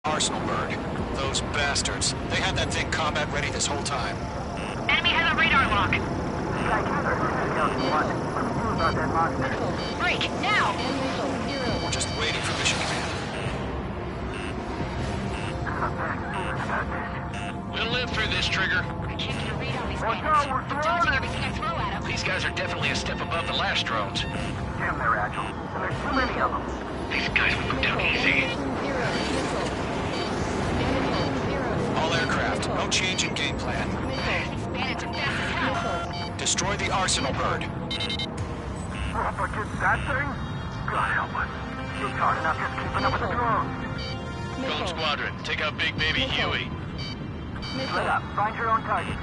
Arsenal bird. Those bastards. They had that thing combat ready this whole time. Enemy has a radar lock. Break, now! We're just waiting for mission command. We'll live through this, Trigger. I can't get a read on these bandits. They're dodging everything I throw at them. These guys are definitely a step above the last drones. Damn, they're agile. And there's too many of them. These guys will go down easy. All aircraft, no change in game plan. These bandits are fast as hell. Destroy the Arsenal bird. Up against that thing? God help us. It's hard enough just keeping up with the drones. Golem Squadron, take out Big Baby Huey. Split up. Find your own target.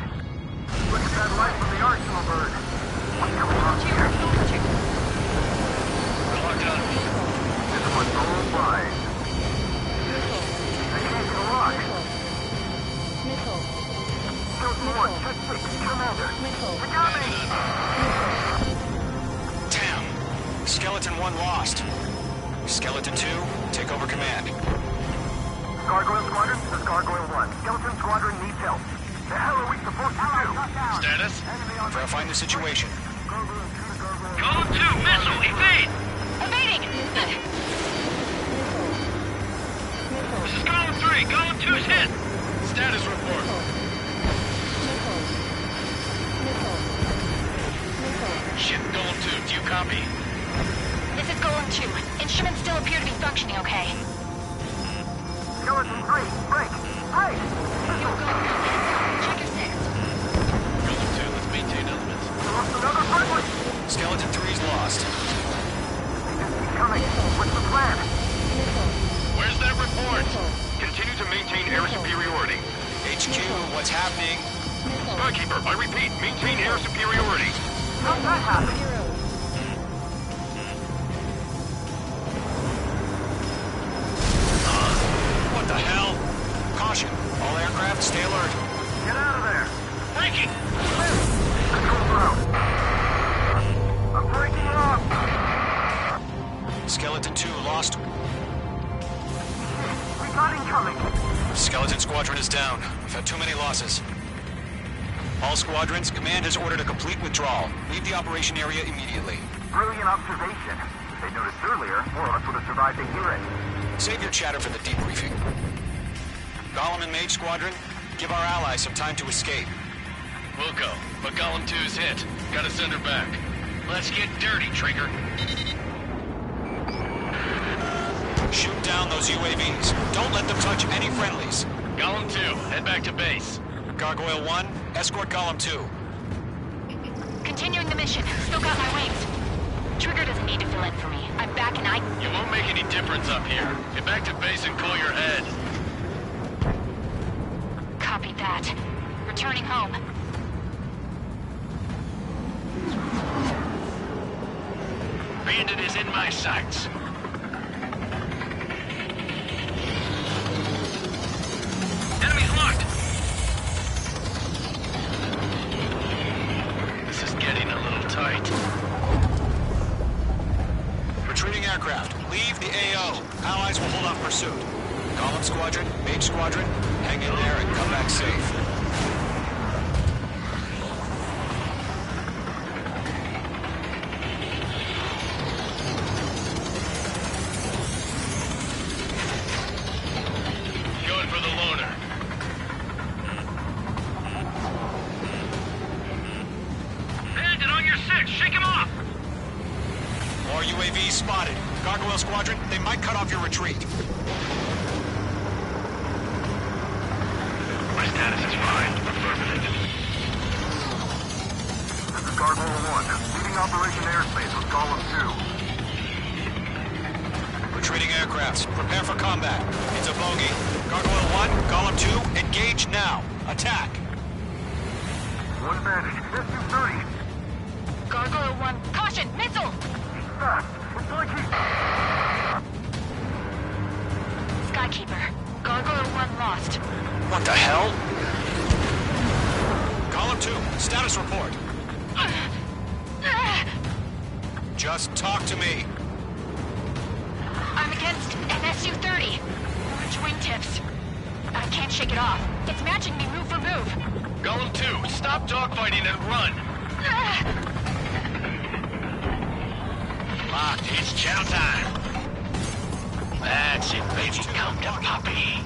Look at that light from the Arsenal bird. What's going on here? We're locked on. This one's all mine. I can't go lock. Those more. Just six. Commander. We got me! Damn. Skeleton 1 lost. Skeleton 2, take over command. Gargoyle Squadron, this is Gargoyle 1. Skeleton Squadron needs help. The hell are we supposed to do? Status? Verifying the situation. Golem 2, missile, evade! Evading! This is Golem 3, Golem 2's hit! Status report. Shit, Golem 2, do you copy? This is Golem 2. Instruments still appear to be functioning okay. Skeleton 3, break! Hey! Yo, go. Check your six. Golem 2, let's maintain elements. We lost another friendly! Skeleton 3's lost. He's coming. What's the plan? Where's that report? Continue to maintain air superiority. HQ, what's happening? Skykeeper, I repeat, maintain air superiority. How'd that happen? What the hell? Caution, all aircraft stay alert. Get out of there! Breaking! Control out. I'm breaking off! Skeleton 2 lost. We got incoming! Skeleton Squadron is down. We've had too many losses. All squadrons, command has ordered a complete withdrawal. Leave the operation area immediately. Brilliant observation. If they noticed earlier, more of us would have survived to hear it. Save your chatter for the debriefing. Golem and Mage Squadron, give our allies some time to escape. We'll go, but Golem 2's hit. Gotta send her back. Let's get dirty, Trigger. Shoot down those UAVs. Don't let them touch any friendlies. Golem 2, head back to base. Gargoyle 1, escort Golem 2. Continuing the mission. Still got my wings. Trigger doesn't need to fill in for me. I'm back and You won't make any difference up here. Get back to base and cool your head. Copy that. Returning home. Bandit is in my sights. Enemy's locked! This is getting a little tight. Retreating aircraft, leave the AO. Allies will hold off pursuit. Golem Squadron, Mage Squadron, hang in there and come back safe. Going for the loner. Bandit on your six! Shake him off! More UAVs spotted. Gargoyle Squadron, they might cut off your retreat. My status is fine. Affirmative. This is Gargoyle 1. Leading Operation Airspace with Golem 2. Retreating aircrafts, prepare for combat. It's a bogey. Gargoyle 1, Golem 2, engage now. Attack. One bandit. SU-30. Gargoyle 1. Caution! Missile! Fast. It's like he's... Skykeeper. Gargoyle 1 lost. What the hell? Golem 2, status report. Just talk to me. I'm against an SU-30. We're Mage wingtips. I can't shake it off. It's matching me move for move. Golem 2, stop dogfighting and run! Locked, it's chow time. That's it, baby. Come to Poppy.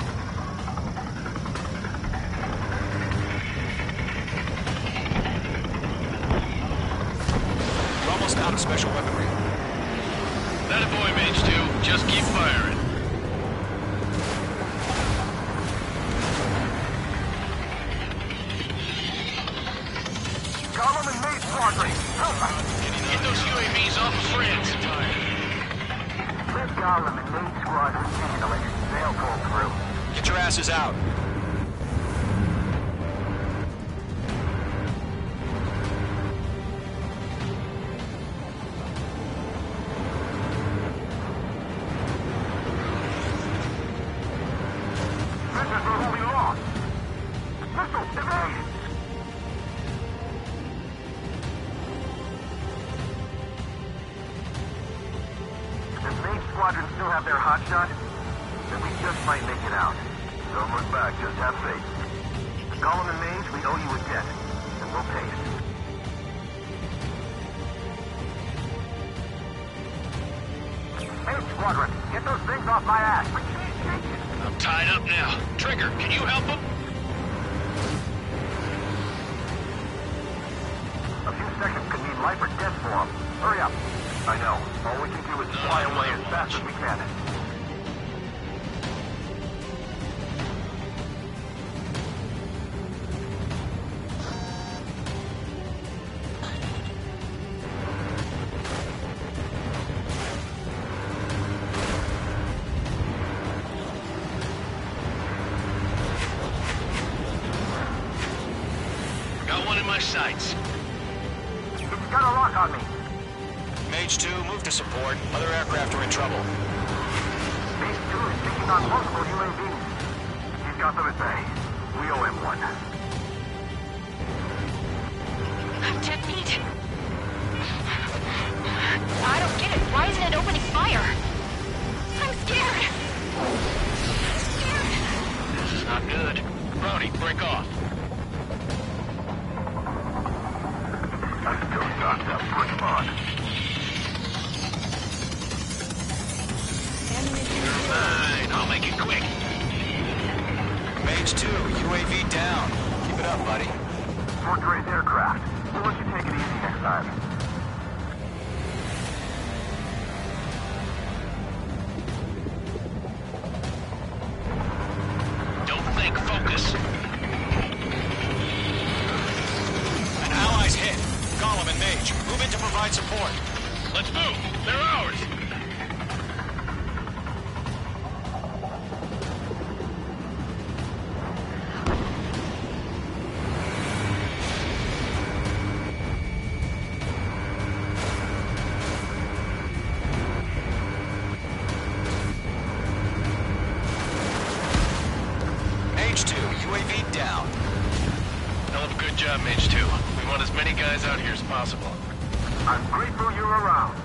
We're almost out of special weaponry. That a boy, Mage 2. Just keep firing. Golem and Mage squadron! Get those UAVs off of friends. Let Golem and Mage squadron handle it. They'll pull through. Get your asses out. Missiles are wholly lost. Missiles evade! Does Mage squadron still have their hotshot? Then we just might make it out. Don't look back, just have faith. Golem and Mage, we owe you a debt, and we'll pay it. Mage squadron, get those things off my ass. I can't take it. I'm tied up now. Trigger, can you help him? A few seconds could mean life or death for him. Hurry up. I know. All we can do is fly away as fast as we can. Got one in my sights. It's got a lock on me. Mage 2, move to support. Other aircraft are in trouble. Base 2 is taking on multiple UAVs. He's got them at bay. We owe him one. I'm dead meat. I don't get it. Why isn't it opening fire? I'm scared. This is not good. Brody, break off. I still got that push on. You're mine. I'll make it quick. Mage 2, UAV down. Keep it up, buddy. Fourth-rate aircraft. We'll let you take it easy next time. Don't think, focus. An ally's hit. Golem and Mage, move in to provide support. Let's move. They're ours. Mage 2, UAV down. Hell of a good job, Mage 2. We want as many guys out here as possible. I'm grateful you're around.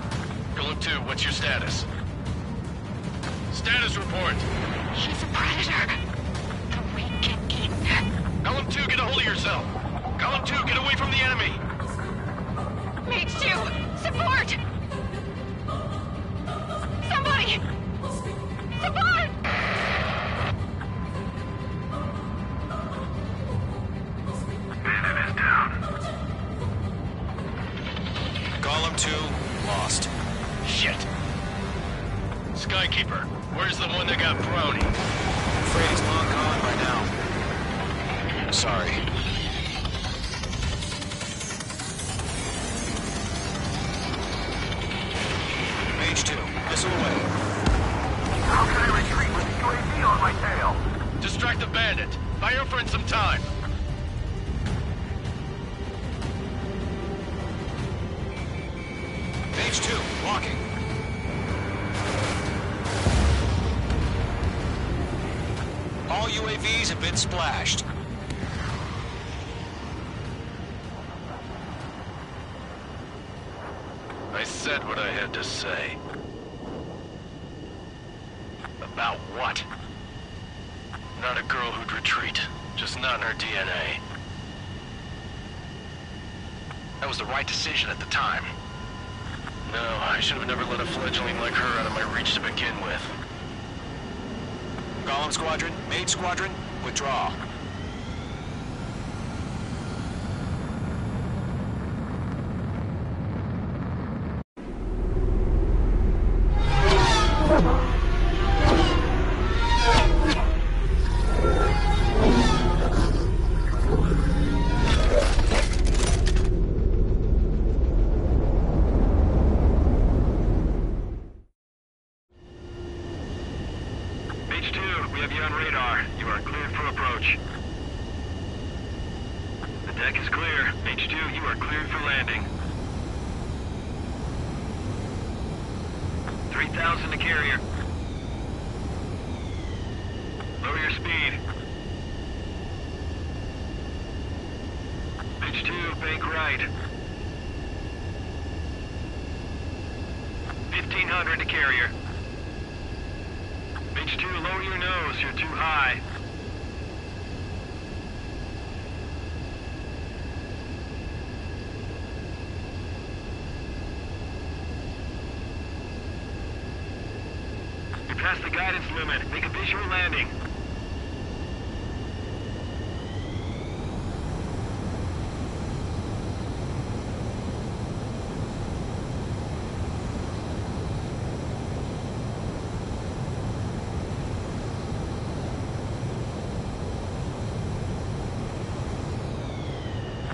Golem 2, what's your status? Status report. He's a predator. The weak can eat. Golem 2, get a hold of yourself. Golem 2, get away from the enemy. Mage 2, support! Somebody! Support! Bandit is down. Golem 2, lost. Shit. Skykeeper, where's the one that got Brody? Afraid he's long gone by now. Sorry. Mage 2, missile away. How can I retreat with the UAV on my tail? Distract the bandit. Buy your friend some time. Mage 2, walking. All UAVs have been splashed. I said what I had to say. About what? just not in her DNA. That was the right decision at the time. No, I should have never let a fledgling like her out of my reach to begin with. Golem Squadron, Mage Squadron, withdraw. H2, we have you on radar. You are cleared for approach. The deck is clear. H2, you are cleared for landing. 3,000 to carrier. Lower your speed. H2, bank right. 1,500 to carrier. H2, lower your nose. You're too high. You're past the guidance limit. Make a visual landing.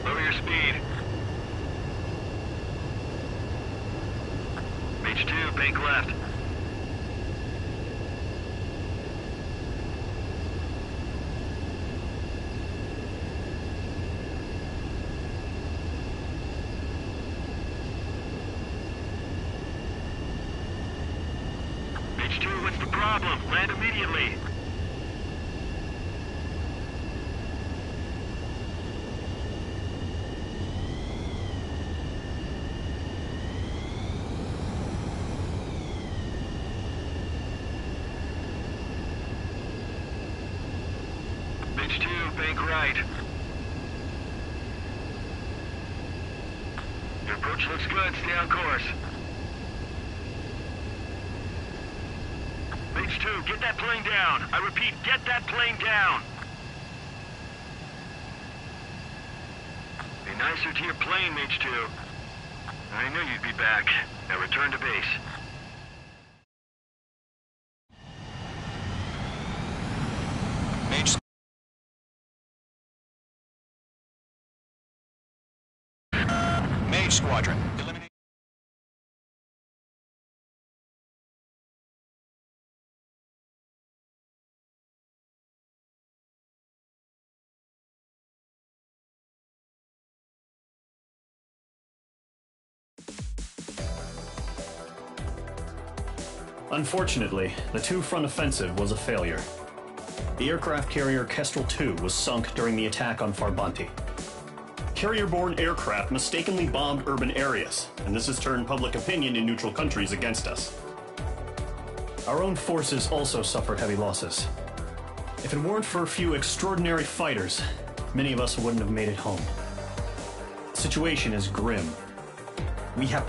Lower your speed. H2, bank left. H2, what's the problem? Land immediately. H2, bank right. Your approach looks good. Stay on course. H2, get that plane down. I repeat, get that plane down. Be nicer to your plane, H2. I knew you'd be back. Now return to base. Mage Mage Squadron, eliminate. Unfortunately, the two-front offensive was a failure. The aircraft carrier Kestrel II was sunk during the attack on Farbanti. Carrier-borne aircraft mistakenly bombed urban areas, and this has turned public opinion in neutral countries against us. Our own forces also suffered heavy losses. If it weren't for a few extraordinary fighters, many of us wouldn't have made it home. The situation is grim. We have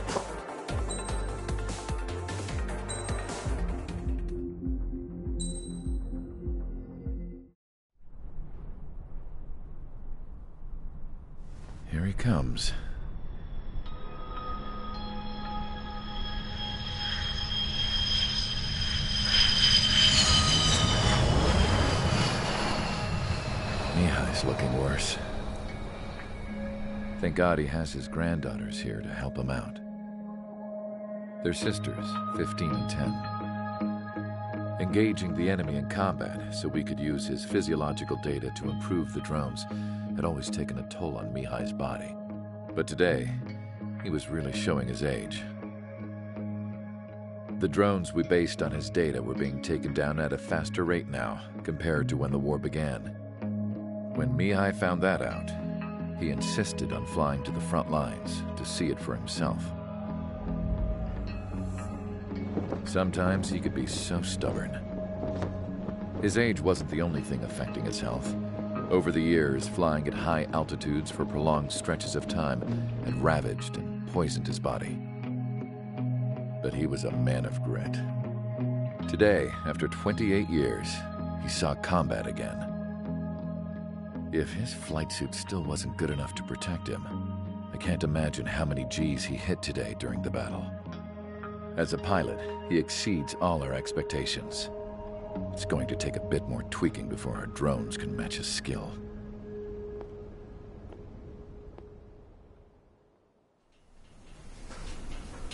Here he comes. Mihai's looking worse. Thank God he has his granddaughters here to help him out. They're sisters, 15 and 10. Engaging the enemy in combat so we could use his physiological data to improve the drones had always taken a toll on Mihai's body. But today, he was really showing his age. The drones we based on his data were being taken down at a faster rate now compared to when the war began. When Mihai found that out, he insisted on flying to the front lines to see it for himself. Sometimes he could be so stubborn. His age wasn't the only thing affecting his health. Over the years, flying at high altitudes for prolonged stretches of time had ravaged and poisoned his body. But he was a man of grit. Today, after 28 years, he saw combat again. If his flight suit still wasn't good enough to protect him, I can't imagine how many G's he hit today during the battle. As a pilot, he exceeds all our expectations. It's going to take a bit more tweaking before our drones can match his skill.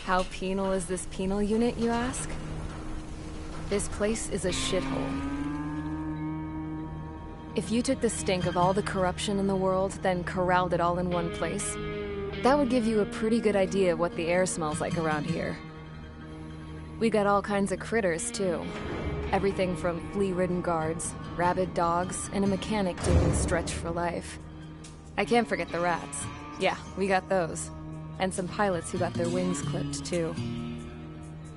How penal is this penal unit, you ask? This place is a shithole. If you took the stink of all the corruption in the world, then corralled it all in one place, that would give you a pretty good idea of what the air smells like around here. We got all kinds of critters, too. Everything from flea-ridden guards, rabid dogs, and a mechanic doing the stretch for life. I can't forget the rats. Yeah, we got those. And some pilots who got their wings clipped, too.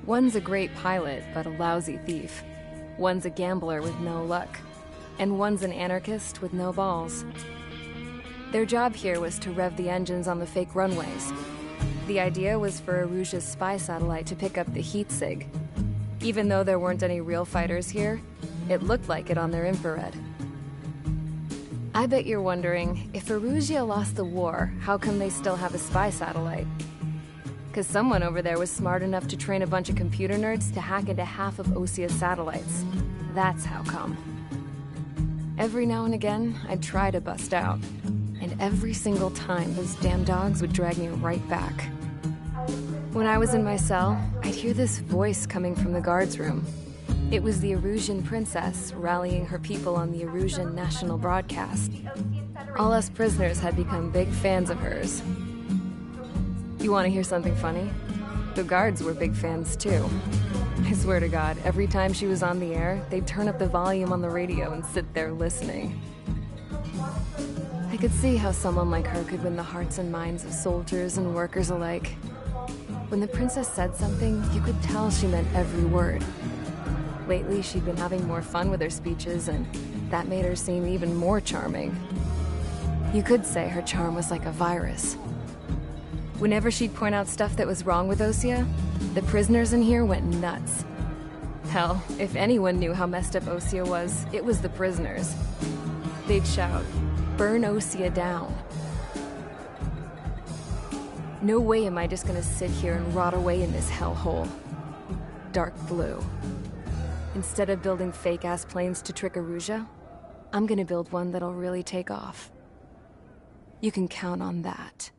One's a great pilot, but a lousy thief. One's a gambler with no luck. And one's an anarchist with no balls. Their job here was to rev the engines on the fake runways. The idea was for Aruja's spy satellite to pick up the heat sig. Even though there weren't any real fighters here, it looked like it on their infrared. I bet you're wondering, if Aruja lost the war, how come they still have a spy satellite? Because someone over there was smart enough to train a bunch of computer nerds to hack into half of Osia's satellites. That's how come. Every now and again, I'd try to bust out. And every single time, those damn dogs would drag me right back. When I was in my cell, I'd hear this voice coming from the guards room. It was the Arusian princess rallying her people on the Arusian national broadcast. All us prisoners had become big fans of hers. You want to hear something funny? The guards were big fans too. I swear to God, every time she was on the air, they'd turn up the volume on the radio and sit there listening. I could see how someone like her could win the hearts and minds of soldiers and workers alike. When the princess said something, you could tell she meant every word. Lately, she'd been having more fun with her speeches, and that made her seem even more charming. You could say her charm was like a virus. Whenever she'd point out stuff that was wrong with Osia, the prisoners in here went nuts. Hell, if anyone knew how messed up Osia was, it was the prisoners. They'd shout, "Burn Osia down." No way am I just gonna sit here and rot away in this hellhole. Dark blue. Instead of building fake-ass planes to trick Aruja, I'm gonna build one that'll really take off. You can count on that.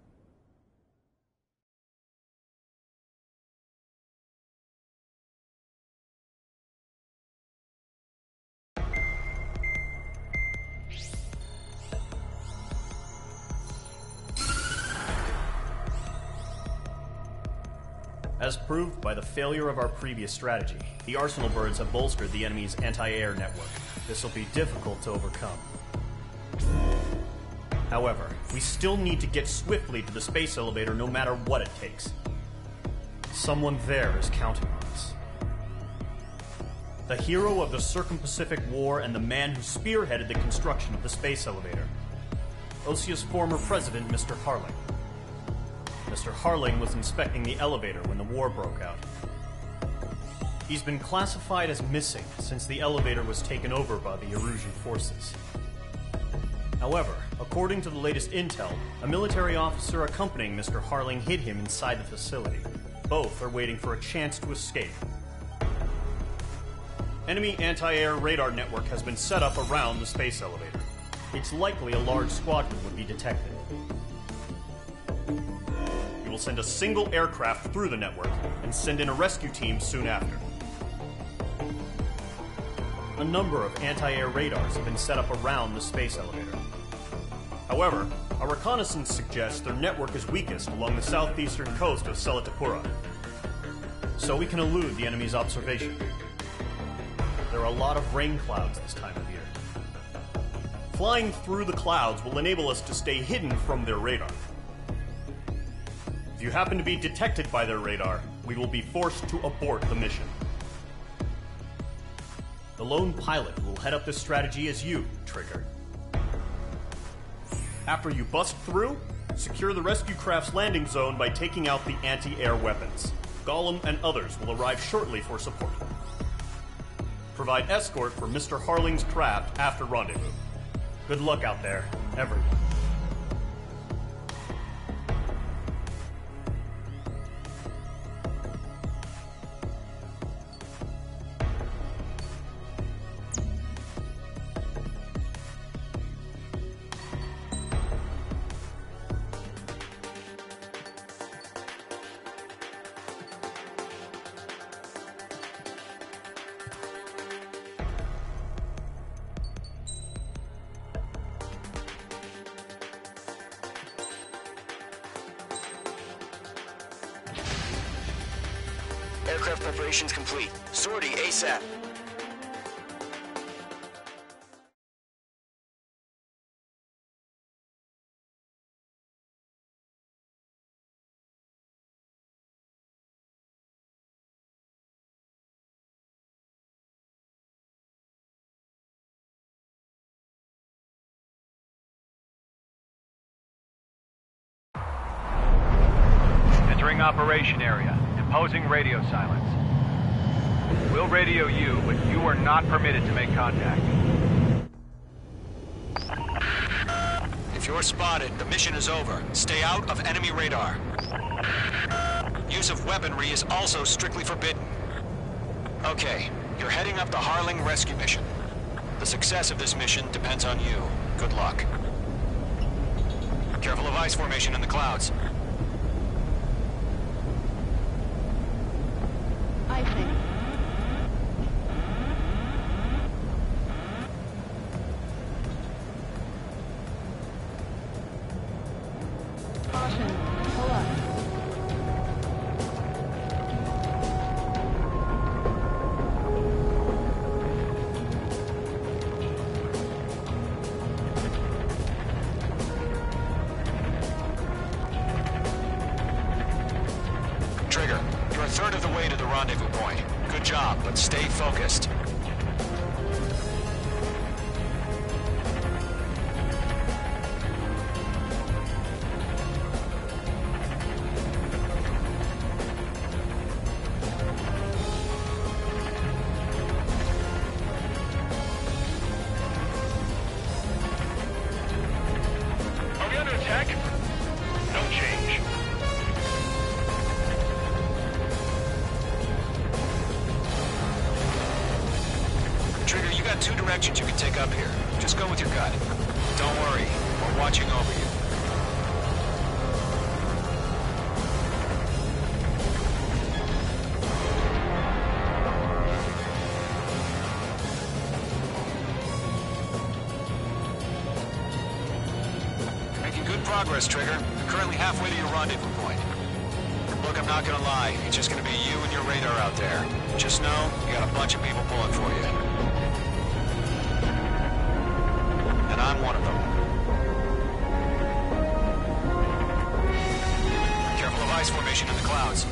As proved by the failure of our previous strategy, the Arsenal birds have bolstered the enemy's anti-air network. This will be difficult to overcome. However, we still need to get swiftly to the space elevator no matter what it takes. Someone there is counting on us. The hero of the Circum-Pacific War and the man who spearheaded the construction of the space elevator. Osia's former president, Mr. Harling. Mr. Harling was inspecting the elevator when the war broke out. He's been classified as missing since the elevator was taken over by the Erusian forces. However, according to the latest intel, a military officer accompanying Mr. Harling hid him inside the facility. Both are waiting for a chance to escape. Enemy anti-air radar network has been set up around the space elevator. It's likely a large squadron would be detected. We will send a single aircraft through the network and send in a rescue team soon after. A number of anti-air radars have been set up around the space elevator. However, our reconnaissance suggests their network is weakest along the southeastern coast of Selatapura, so we can elude the enemy's observation. There are a lot of rain clouds this time of year. Flying through the clouds will enable us to stay hidden from their radar. If you happen to be detected by their radar, we will be forced to abort the mission. The lone pilot who will head up this strategy is you, Trigger. After you bust through, secure the rescue craft's landing zone by taking out the anti-air weapons. Gollum and others will arrive shortly for support. Provide escort for Mr. Harling's craft after rendezvous. Good luck out there, everyone. Aircraft preparations complete. Sortie ASAP. Entering operation area. Imposing radio silence. We'll radio you, but you are not permitted to make contact. If you're spotted, the mission is over. Stay out of enemy radar. Use of weaponry is also strictly forbidden. Okay, you're heading up the Harling rescue mission. The success of this mission depends on you. Good luck. Careful of ice formation in the clouds. Trigger, you're a third of the way to the rendezvous point. Good job, but stay focused. Are we under attack? No change. Trigger, you got two directions you can take up here. Just go with your gut. Don't worry, we're watching over you. Making good progress, Trigger. You're currently halfway to your rendezvous point. Look, I'm not gonna lie. It's just gonna be you and your radar out there. Just know, you got a bunch of people pulling for you. And I'm one of them. Careful of ice formation in the clouds.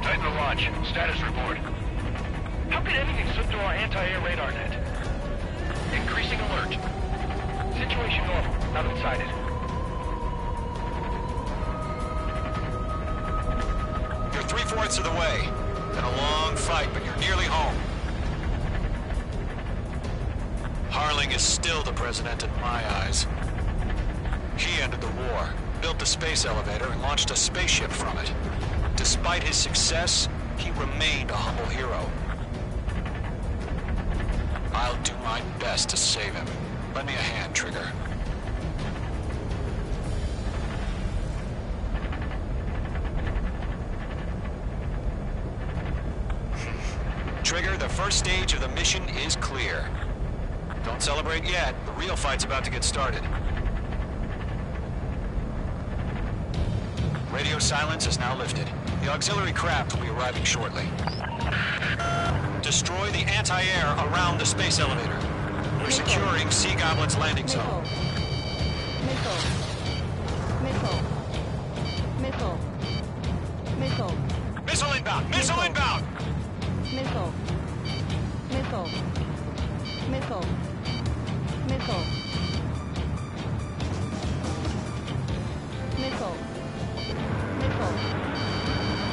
Titan to launch. Status report. How could anything slip through our anti-air radar net? Increasing alert. Situation normal. Not inside it. You're 3/4 of the way. Been a long fight, but you're nearly home. Harling is still the president in my eyes. He ended the war, built the space elevator, and launched a spaceship from it. Despite his success, he remained a humble hero. I'll do my best to save him. Lend me a hand, Trigger. Trigger, the first stage of the mission is clear. Don't celebrate yet. The real fight's about to get started. Radio silence is now lifted. The auxiliary craft will be arriving shortly. Destroy the anti-air around the space elevator. We're securing Sea Goblin's landing zone. Missile inbound! Missile inbound! Missile. Missile. Missile. Missile. Missile.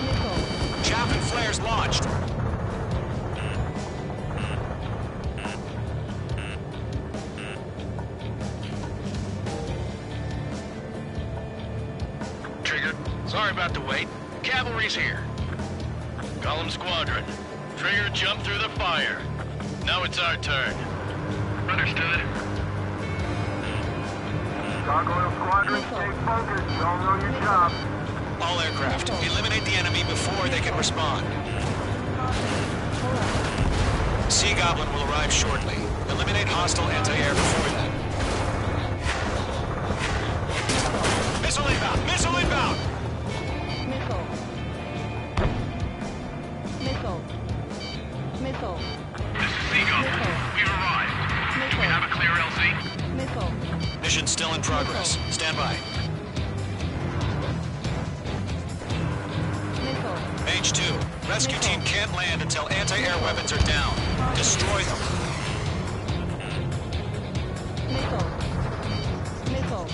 Missile. Chaff and flares launched. Trigger, sorry about the wait. Cavalry's here. Column Squadron. Trigger jumped through the fire. Now it's our turn. Understood. Gargoyle Squadron, stay focused. You all know your job. All aircraft, eliminate the enemy before they can respond. Sea Goblin will arrive shortly. Eliminate hostile anti-air before then. Missile inbound! Missile inbound! Missile. Missile. Missile. This is Seagull. We've arrived. Do we have a clear LZ? Missile. Mission still in progress. Stand by. Missile. Mage 2, rescue team can't land until anti-air weapons are down. Destroy them. Missile. Missile.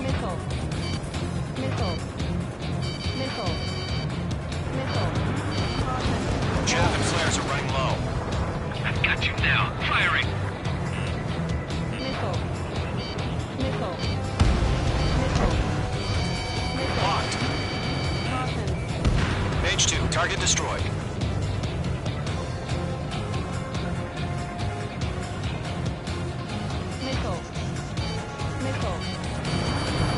Missile. Missile. Missile. Missile. Caution. Chaff and flares are running low. I've got you now. Firing. Missile. Missile. Missile. Missile. Locked. Caution. Mage 2, target destroyed. Missile. Missile.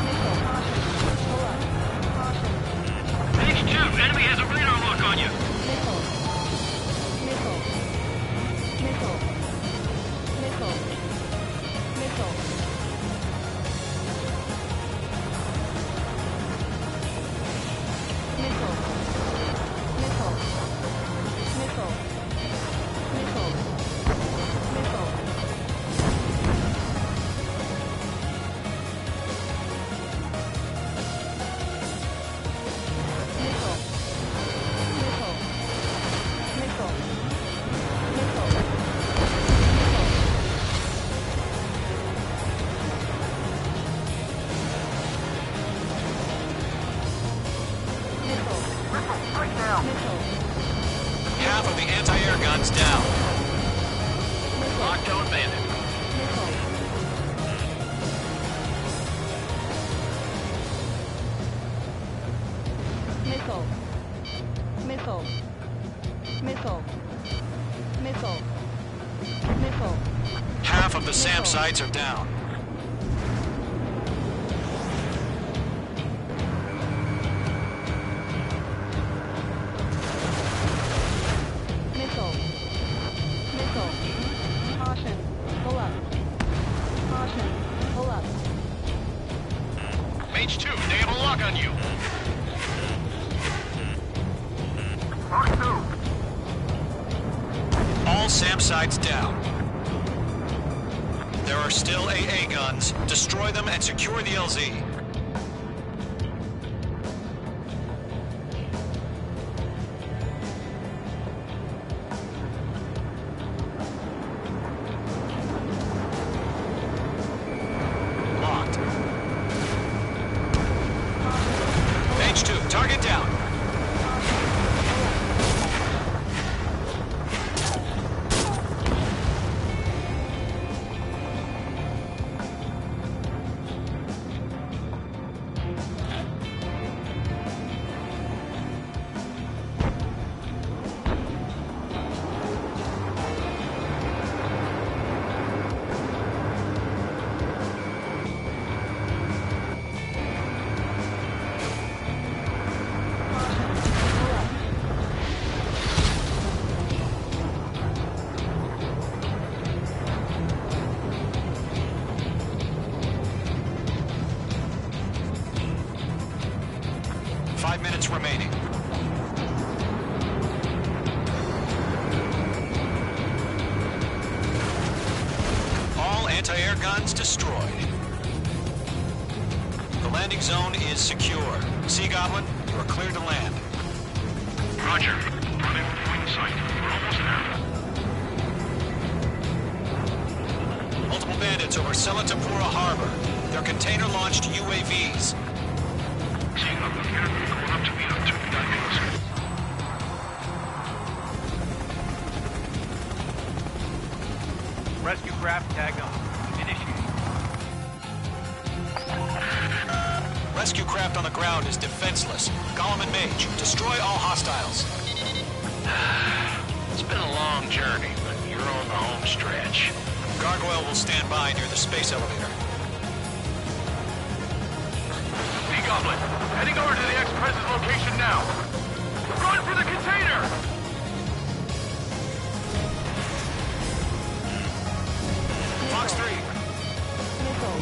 Missile. Caution. Pull up. Caution. Mage 2, enemy has a radar lock on you. Missile. Missile. Missile. Missile. Missile. Missile. Missile. Missile. Missile. Missile. Missile. Missile. Missile. Missile. Missile. Missile, right now. Missile. Half of the anti-air guns down. Lockdown bandit. Missile. Missile. Missile. Missile. Missile. Missile. Half of the SAM sites are down. Missile. Missile. Caution. Pull up. Caution. Pull up. Mage 2, they have a lock on you. Mark 2. All SAM sites down. There are still AA guns. Destroy them and secure the LZ. Locked. Mage 2, target down. Pull up. 5 minutes remaining. All anti-air guns destroyed. The landing zone is secure. Sea Goblin, you are cleared to land. Roger. Running point sight. We're almost there. minutes over Selatapura Harbor. They're container-launched UAVs. Rescue craft tagged on. Initiate. Rescue craft on the ground is defenseless. Gollum and Mage, destroy all hostiles. It's been a long journey, but you're on the home stretch. Gargoyle will stand by near the space elevator. Goblin, heading over to the ex-President's location now. Run for the container! Fox 3. Missile.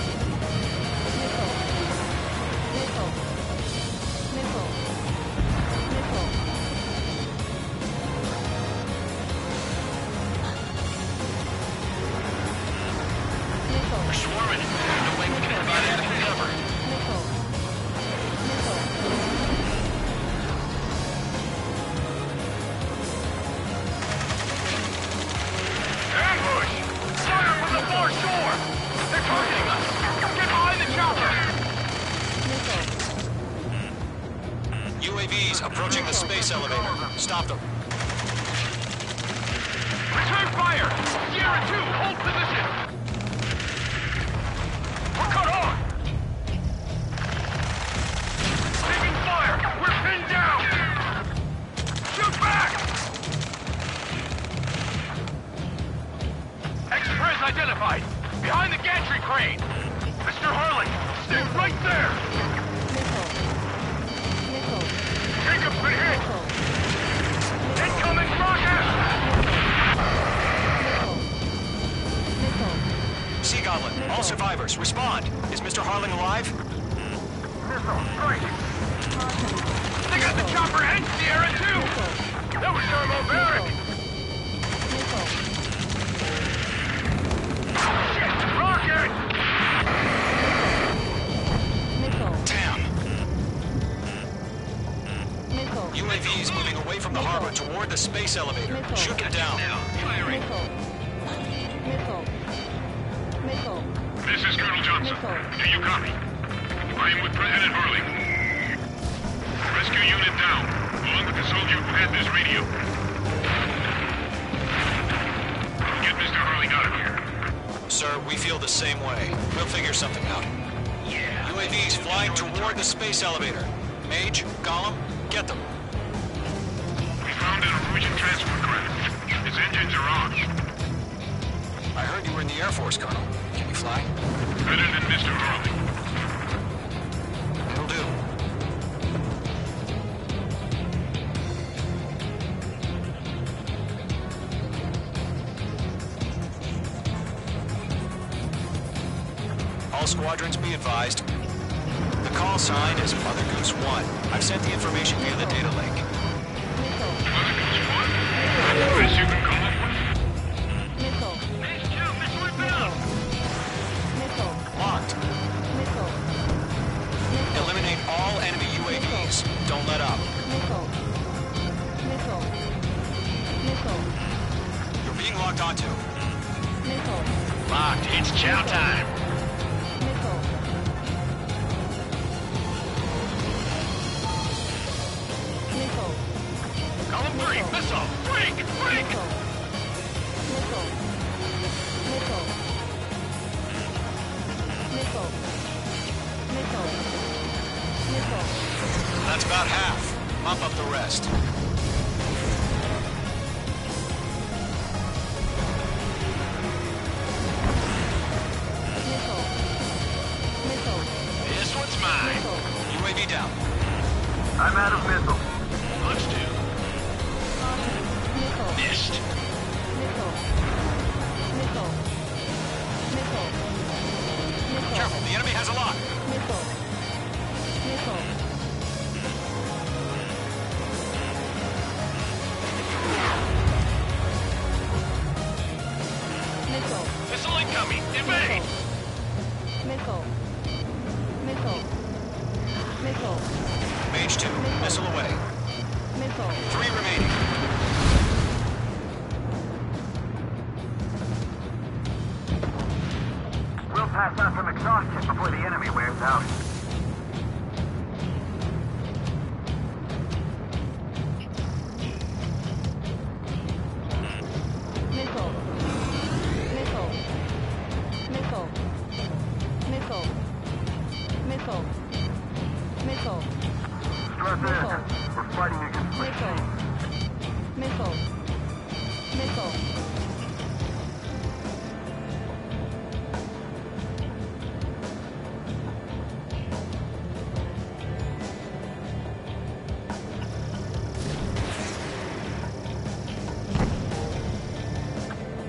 Missile. Missile. Missile. Missile. Missile. We're swarming. No way we can provide adequate cover. Missile. Missile. Ambush! Fire from the far shore! They're targeting us! Get behind the chopper! Missile. UAVs approaching the space elevator. Stop them. Return fire! Sierra 2, hold position! We're cut off! Taking fire! We're pinned down! Shoot back! Express identified! Behind the gantry crane! Mr. Harley, stay right there! Missile. Missile. Jacob's been hit! Incoming rocket! Missile. Sea Goblin, all survivors, respond. Is Mr. Harling alive? Missile, strike! They got the chopper and Sierra too! That was thermobaric! Missile. Shit! Rocket! Missile. Damn. Missile. UAVs moving away from the harbor toward the space elevator. Missile. Shoot them down. Firing! Missile. Missile. Missile. This is Colonel Johnson. Do you copy? I am with President Hurley. Rescue unit down, along with the soldier who had this radio. Get Mr. Hurley out of here. Sir, we feel the same way. We'll figure something out. Yeah. UAVs flying toward the space elevator. Mage, Gollum, get them. We found an Norwegian transport craft. Its engines are on. I heard you were in the Air Force, Colonel. Can you fly? Better than Mr. Hurley. It'll do. All squadrons be advised. The call sign is Mother Goose 1. I've sent the information via the data link. Missile. Best you can come up with? Missile. Missile inbound! Missile. Locked. Missile. Eliminate all enemy UAVs. Don't let up. Missile. Missile. Missile. You're being locked onto. Missile. Locked. It's chow time. Missile. Missile. Column 3, missile! Break! Break! Missile. Missile. Missile. Missile. Missile. Missile. That's about half. Mop up the rest. Missile. Missile. This one's mine. Missile. UAV down. I'm out of missiles. Looks to. Missile. Missed. Missile. Missile. Missile. Missile. Careful, the enemy has a lock. Missile. Missile. Missile. Missile incoming. Evade! Missile. Missile. Missile. Mage 2, missile away. Missile. 3 remaining. gas out from exhaustion before the enemy wears out. Missile. Missile. Missile. Missile. Missile. Missile. Stress Missile. in. We're fighting against Missile. Missile. Missile.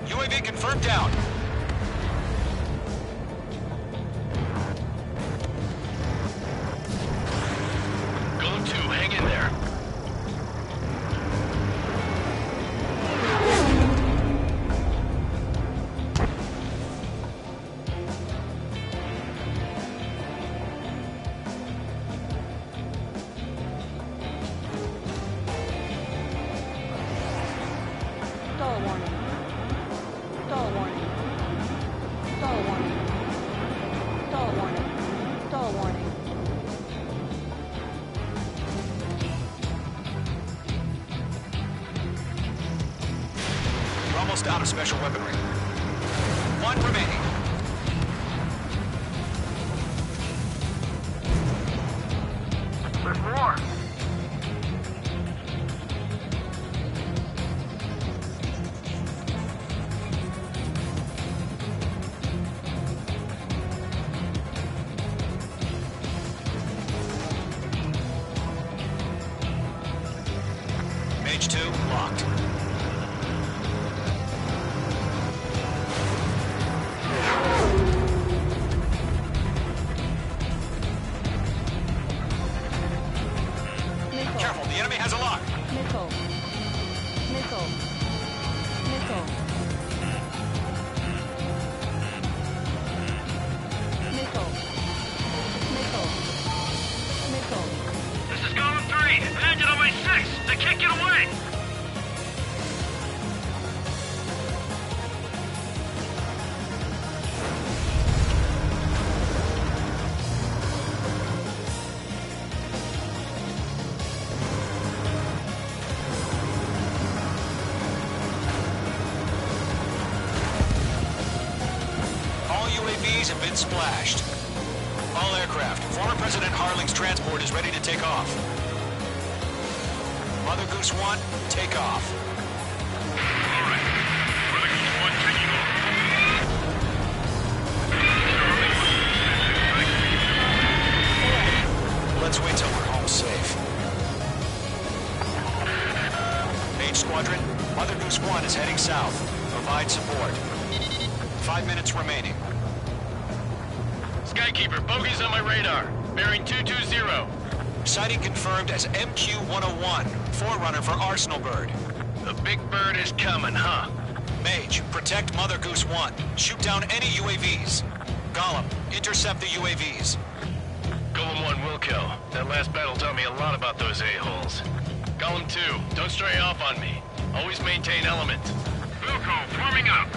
UAV confirmed down. Golem 2, hang in there. Stall warning. Stall warning. Stall warning. Stall warning. Stall warning. You're almost out of special weaponry. One remaining. There's more. Mage 2, locked. Missile. Careful, the enemy has a lock. Missile. Missile. Missile. Missile. Missile. Missile. This is Golem 3. Landed on my 6. They can't get away. All UAVs have been splashed. All aircraft, former President Harling's transport is ready to take off. Mother Goose 1, take off. All right. Mother Goose 1 taking off. Let's wait till we're home safe. Mage Squadron, Mother Goose 1 is heading south. Provide support. 5 minutes remaining. Skykeeper, bogey's on my radar. Bearing 220. Sighting confirmed as MQ-101, forerunner for Arsenal Bird. The big bird is coming, huh? Mage, protect Mother Goose 1. Shoot down any UAVs. Gollum, intercept the UAVs. Golem 1 will kill. That last battle taught me a lot about those a-holes. Golem 2, don't stray off on me. Always maintain element. Wilco, forming up.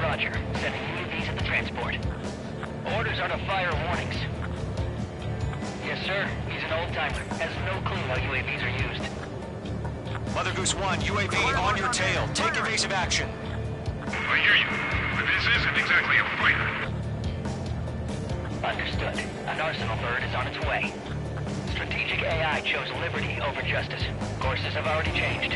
Roger. Sending UAVs at the transport. Orders are to fire warnings. Yes, sir. He's an old-timer. Has no clue how UAVs are used. Mother Goose 1, UAV on your tail. Take evasive action. I hear you, but this isn't exactly a fight. Understood. An Arsenal bird is on its way. Strategic AI chose liberty over justice. Courses have already changed.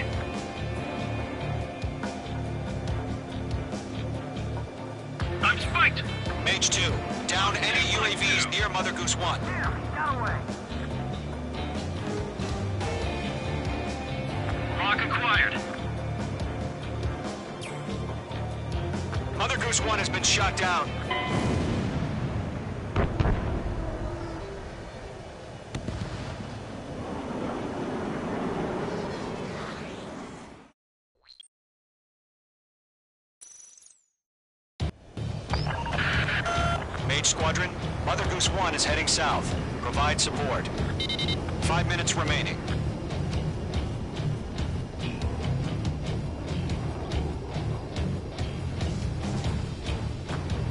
I'm spiked. Mage 2, down any UAVs near Mother Goose 1. Down away. Lock acquired. Mother Goose 1 has been shot down. Mage Squadron, Mother Goose 1 is heading south. Provide support. 5 minutes remaining.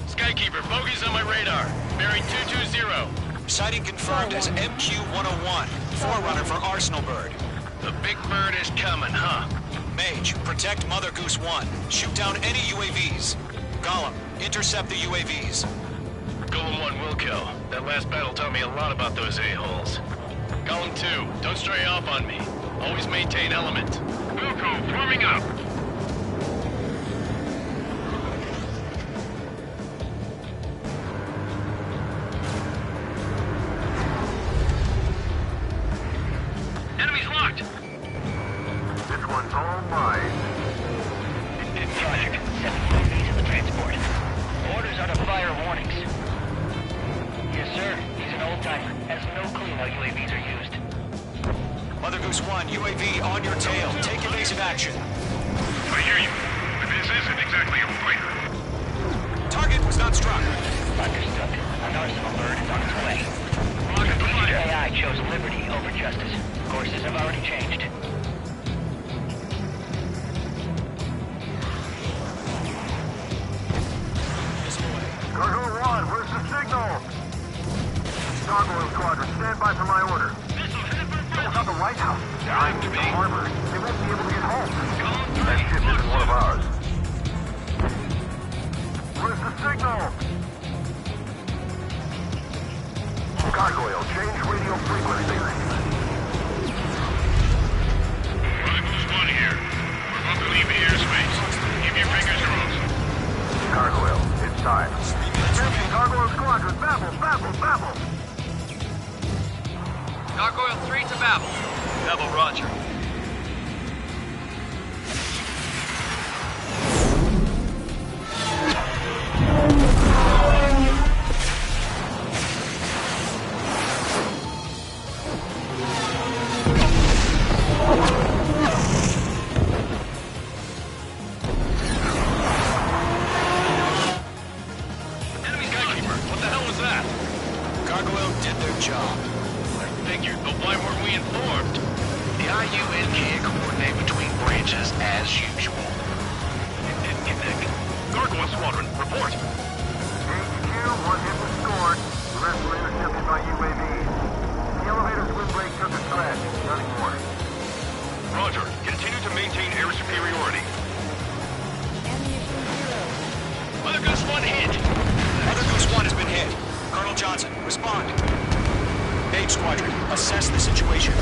Skykeeper, bogey's on my radar. Bearing 220. Sighting confirmed as MQ-101, forerunner for Arsenal Bird. The big bird is coming, huh? Mage, protect Mother Goose 1. Shoot down any UAVs. Gollum, intercept the UAVs. Golem 1 will kill. That last battle taught me a lot about those a-holes. Golem 2, don't stray off on me. Always maintain element. Wilco, forming up. Enemy's locked. This one's all mine. Roger. 7 UAVs in the transport. Orders are to fire warnings. Yes, sir. He's an old-timer. Has no clue how UAVs are used. Mother Goose 1, UAV on your tail. Take evasive action. I hear you. But this isn't exactly a fighter. Target was not struck. Understood. An Arsenal Bird is on its way. Rocket the fire. AI chose liberty over justice. Courses have already changed. Cargo 1, where's the signal? Gargoyle Squadron, stand by for my order. Those on the White House. Dying to the harbor. They won't be able to get home. That ship isn't one of ours. Where's the signal? Gargoyle, change radio frequency. Mother Goose 1 here. We're about to leave the airspace. Keep your fingers crossed. Gargoyle, it's time. Attention, Gargoyle Squadron, babble. Gargoyle 3 to Babel. Babel, roger. Enemy Skykeeper, what the hell was that? Gargoyle did their job. Figured, but why weren't we informed? The IUN can't coordinate between branches as usual. Gargoyle Squadron, report. HQ, one hit was scored. The rest were intercepted by UAVs. The elevator's windbreak took a scratch. Nothing more. Roger. Continue to maintain air superiority. Ammunition 0. Mother Goose 1 hit. Mother Goose 1 has been hit. Colonel Johnson, respond. Mage Squadron, assess the situation.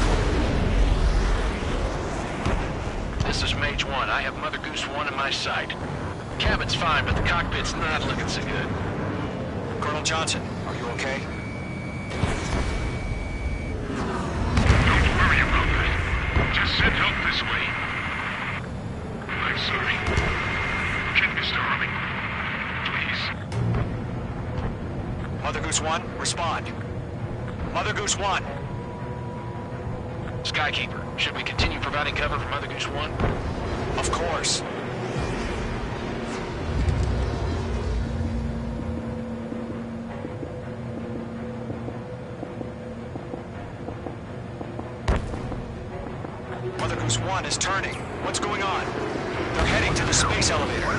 This is Mage 1. I have Mother Goose 1 in my sight. Cabin's fine, but the cockpit's not looking so good. Colonel Johnson, are you okay? Don't worry about that. Just send help this way. I'm sorry. Get Mr. Harling. Please. Mother Goose 1, respond. Mother Goose 1. Skykeeper, should we continue providing cover for Mother Goose 1? Of course. Mother Goose 1 is turning. What's going on? They're heading to the space elevator.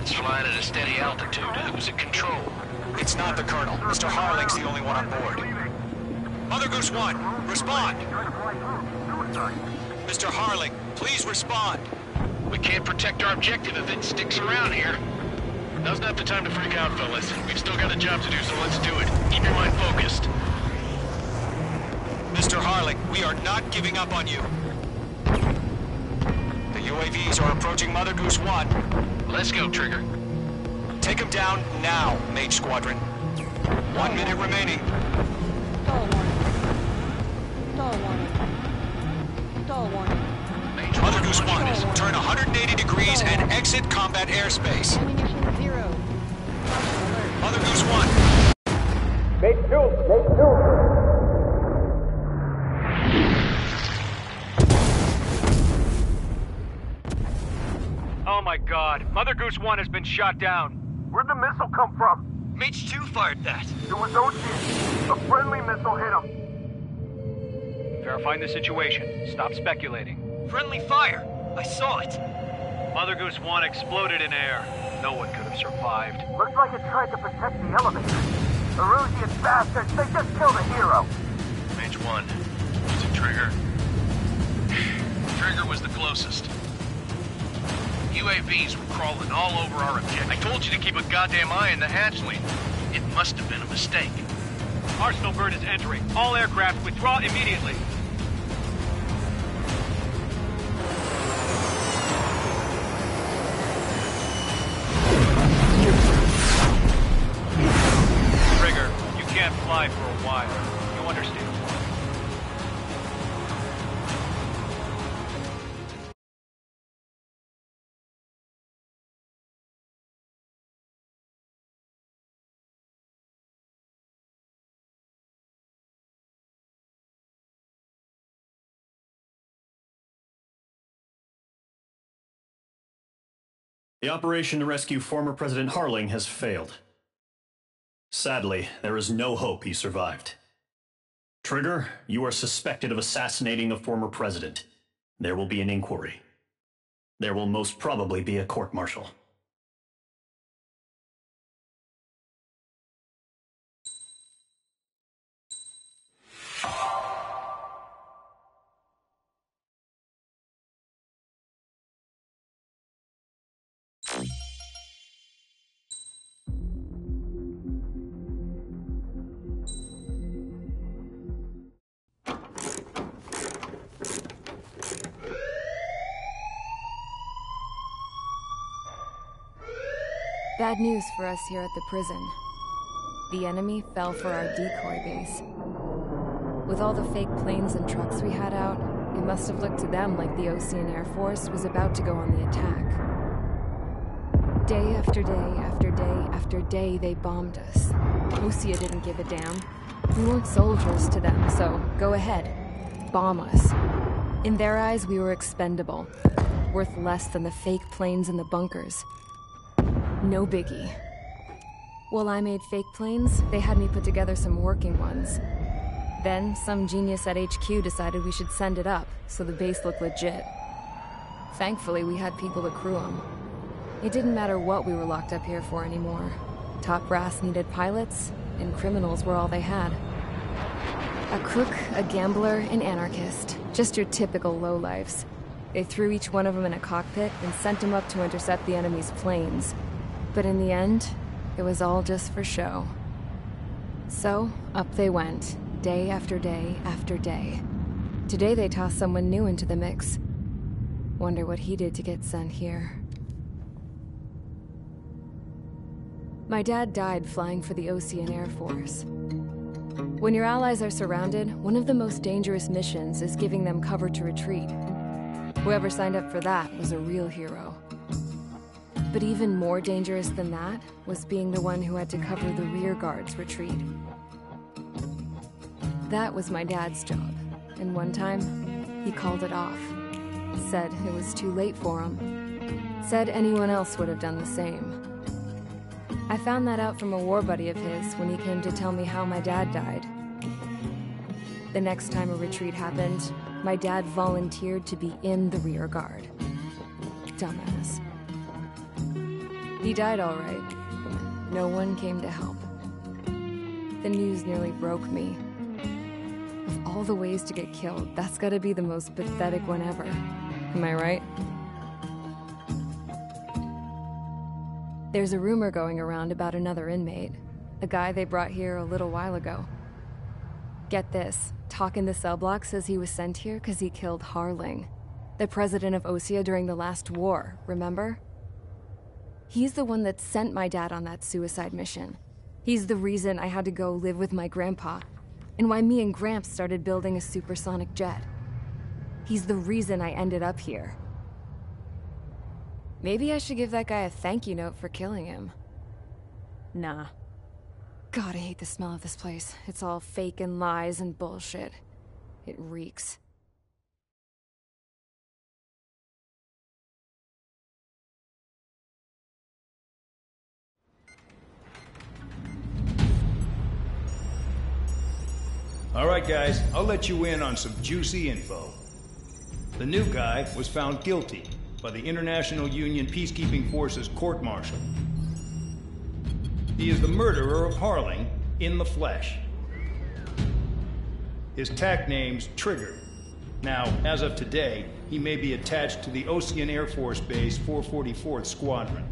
It's flying at a steady altitude. Who's in control? It's not the Colonel. Mr. Harling's the only one on board. Mother Goose 1, respond. Mr. Harling, please respond. We can't protect our objective if it sticks around here. Now's not the time to freak out, fellas. We've still got a job to do, so let's do it. Keep your mind focused. Mr. Harling, we are not giving up on you. The UAVs are approaching Mother Goose 1. Let's go, Trigger. Take them down now, Mage Squadron. 1 minute remaining. Stall warning. Stall warning. Stall warning. Mother Goose 1, turn 180 degrees and exit combat airspace. Ammunition 0. Alert. Mother Goose 1. Oh my god. Mother Goose 1 has been shot down. Where'd the missile come from? Mage 2 fired that. It was Ocean. A friendly missile hit him. Verifying the situation. Stop speculating. Friendly fire. I saw it. Mother Goose 1 exploded in air. No one could have survived. Looks like it tried to protect the elevator. Erusian bastards, they just killed a hero. Mage 1. Was it Trigger? Trigger was the closest. UAVs were crawling all over our objective. I told you to keep a goddamn eye on the hatchling. It must have been a mistake. Arsenal bird is entering. All aircraft withdraw immediately. Trigger, you can't fly for a while. You understand? The operation to rescue former President Harling has failed. Sadly, there is no hope he survived. Trigger, you are suspected of assassinating a former president. There will be an inquiry. There will most probably be a court-martial. Bad news for us here at the prison. The enemy fell for our decoy base. With all the fake planes and trucks we had out, it must have looked to them like the Ocean Air Force was about to go on the attack. Day after day after day after day, they bombed us. Osea didn't give a damn. We weren't soldiers to them, so go ahead. Bomb us. In their eyes, we were expendable. Worth less than the fake planes in the bunkers. No biggie. While I made fake planes, they had me put together some working ones. Then, some genius at HQ decided we should send it up, so the base looked legit. Thankfully, we had people to crew them. It didn't matter what we were locked up here for anymore. Top brass needed pilots, and criminals were all they had. A crook, a gambler, an anarchist. Just your typical lowlifes. They threw each one of them in a cockpit and sent them up to intercept the enemy's planes. But in the end, it was all just for show. So, up they went, day after day after day. Today they tossed someone new into the mix. Wonder what he did to get sent here. My dad died flying for the Ocean Air Force. When your allies are surrounded, one of the most dangerous missions is giving them cover to retreat. Whoever signed up for that was a real hero. But even more dangerous than that was being the one who had to cover the rear guard's retreat. That was my dad's job, and one time, he called it off. Said it was too late for him. Said anyone else would have done the same. I found that out from a war buddy of his when he came to tell me how my dad died. The next time a retreat happened, my dad volunteered to be in the rear guard. Dumbass. He died all right. No one came to help. The news nearly broke me. Of all the ways to get killed, that's gotta be the most pathetic one ever. Am I right? There's a rumor going around about another inmate. A guy they brought here a little while ago. Get this, talk in the cell block says he was sent here because he killed Harling, the president of Osea during the last war, remember? He's the one that sent my dad on that suicide mission. He's the reason I had to go live with my grandpa, and why me and Gramps started building a supersonic jet. He's the reason I ended up here. Maybe I should give that guy a thank you note for killing him. Nah. God, I hate the smell of this place. It's all fake and lies and bullshit. It reeks. All right, guys, I'll let you in on some juicy info. The new guy was found guilty by the International Union Peacekeeping Forces court-martial. He is the murderer of Harling in the flesh. His TAC name's Trigger. Now, as of today, he may be attached to the Ocean Air Force Base 444th Squadron.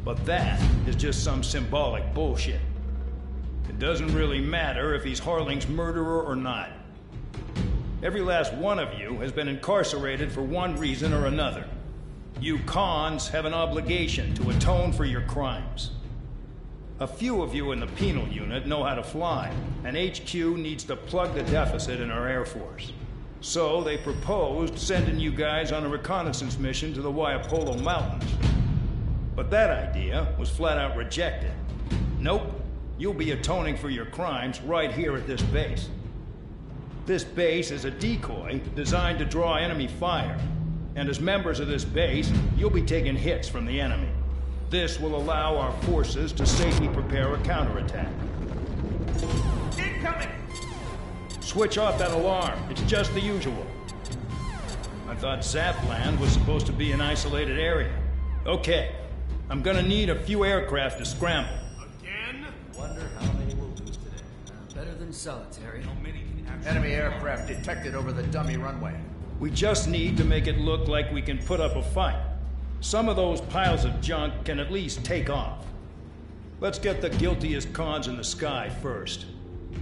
But that is just some symbolic bullshit. It doesn't really matter if he's Harling's murderer or not. Every last one of you has been incarcerated for one reason or another. You cons have an obligation to atone for your crimes. A few of you in the penal unit know how to fly, and HQ needs to plug the deficit in our Air Force. So they proposed sending you guys on a reconnaissance mission to the Waiapolo Mountains. But that idea was flat out rejected. Nope. You'll be atoning for your crimes right here at this base. This base is a decoy designed to draw enemy fire. And as members of this base, you'll be taking hits from the enemy. This will allow our forces to safely prepare a counterattack. Incoming! Switch off that alarm. It's just the usual. I thought Zapland was supposed to be an isolated area. Okay. I'm gonna need a few aircraft to scramble. Wonder how many we'll lose today. Better than solitary. Enemy aircraft detected over the dummy runway. We just need to make it look like we can put up a fight. Some of those piles of junk can at least take off. Let's get the guiltiest cons in the sky first.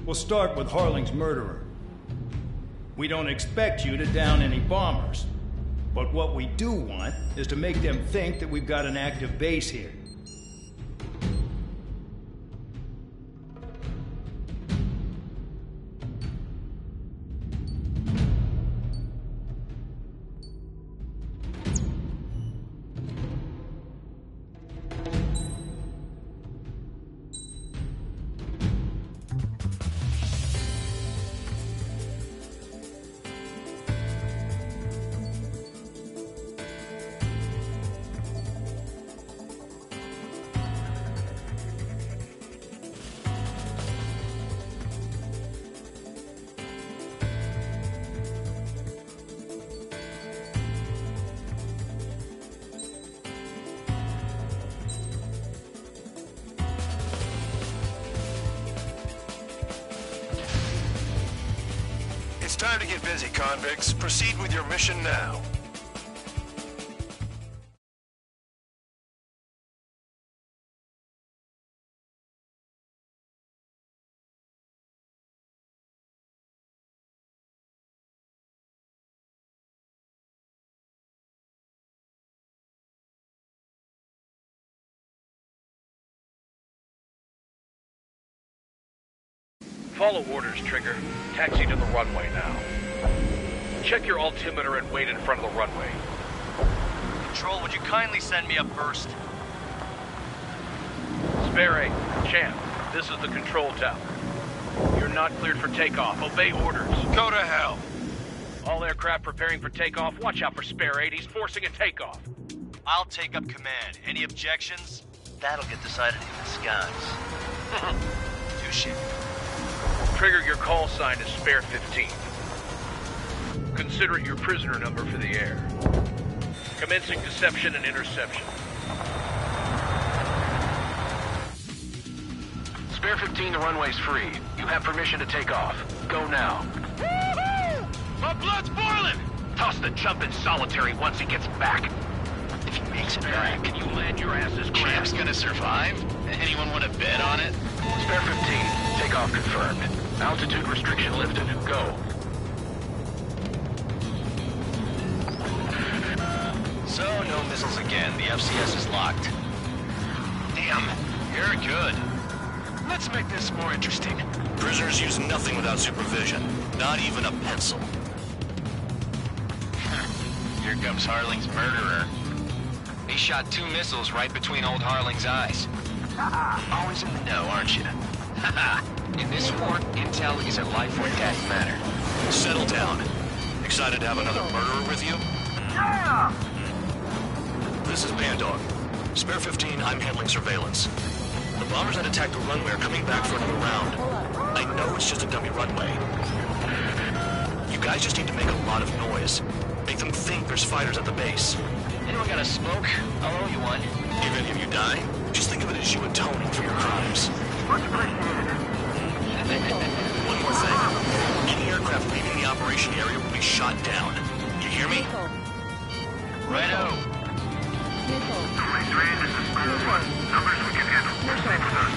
We'll start with Harling's murderer. We don't expect you to down any bombers. But what we do want is to make them think that we've got an active base here. It's time to get busy, convicts. Proceed with your mission now. Follow orders, Trigger. Taxi to the runway now. Check your altimeter and wait in front of the runway. Control, would you kindly send me up first? Spare 8, Champ, this is the control tower. You're not cleared for takeoff. Obey orders. Go to hell. All aircraft preparing for takeoff. Watch out for Spare 8. He's forcing a takeoff. I'll take up command. Any objections? That'll get decided in the skies. Touche. Trigger, your call sign is Spare 15. Consider it your prisoner number for the air. Commencing deception and interception. Spare 15, the runway's free. You have permission to take off. Go now. My blood's boiling! Toss the jump in solitary once he gets back. If he makes it back, can you land your asses? Champ's gonna survive? Anyone want to bet on it? Spare 15, takeoff confirmed. Altitude restriction lifted. Go. So, no missiles again. The FCS is locked. Damn, you're good. Let's make this more interesting. Prisoners use nothing without supervision. Not even a pencil. Here comes Harling's murderer. He shot 2 missiles right between old Harling's eyes. Always in the know, aren't you? In this war, intel is a life or death matter. Settle down. Excited to have another murderer with you? Yeah! This is Pandog. Spare 15, I'm handling surveillance. The bombers that attacked the runway are coming back for another round. I know it's just a dummy runway. You guys just need to make a lot of noise. Make them think there's fighters at the base. Anyone got a smoke? I'll owe you one. Even if you die, just think of it as you atoning for your crimes. Much appreciated. One more thing. Any aircraft leaving the operation area will be shot down. You hear me? Righto. Police range, this is Squadron 1. Numbers we can handle. Proceed with us.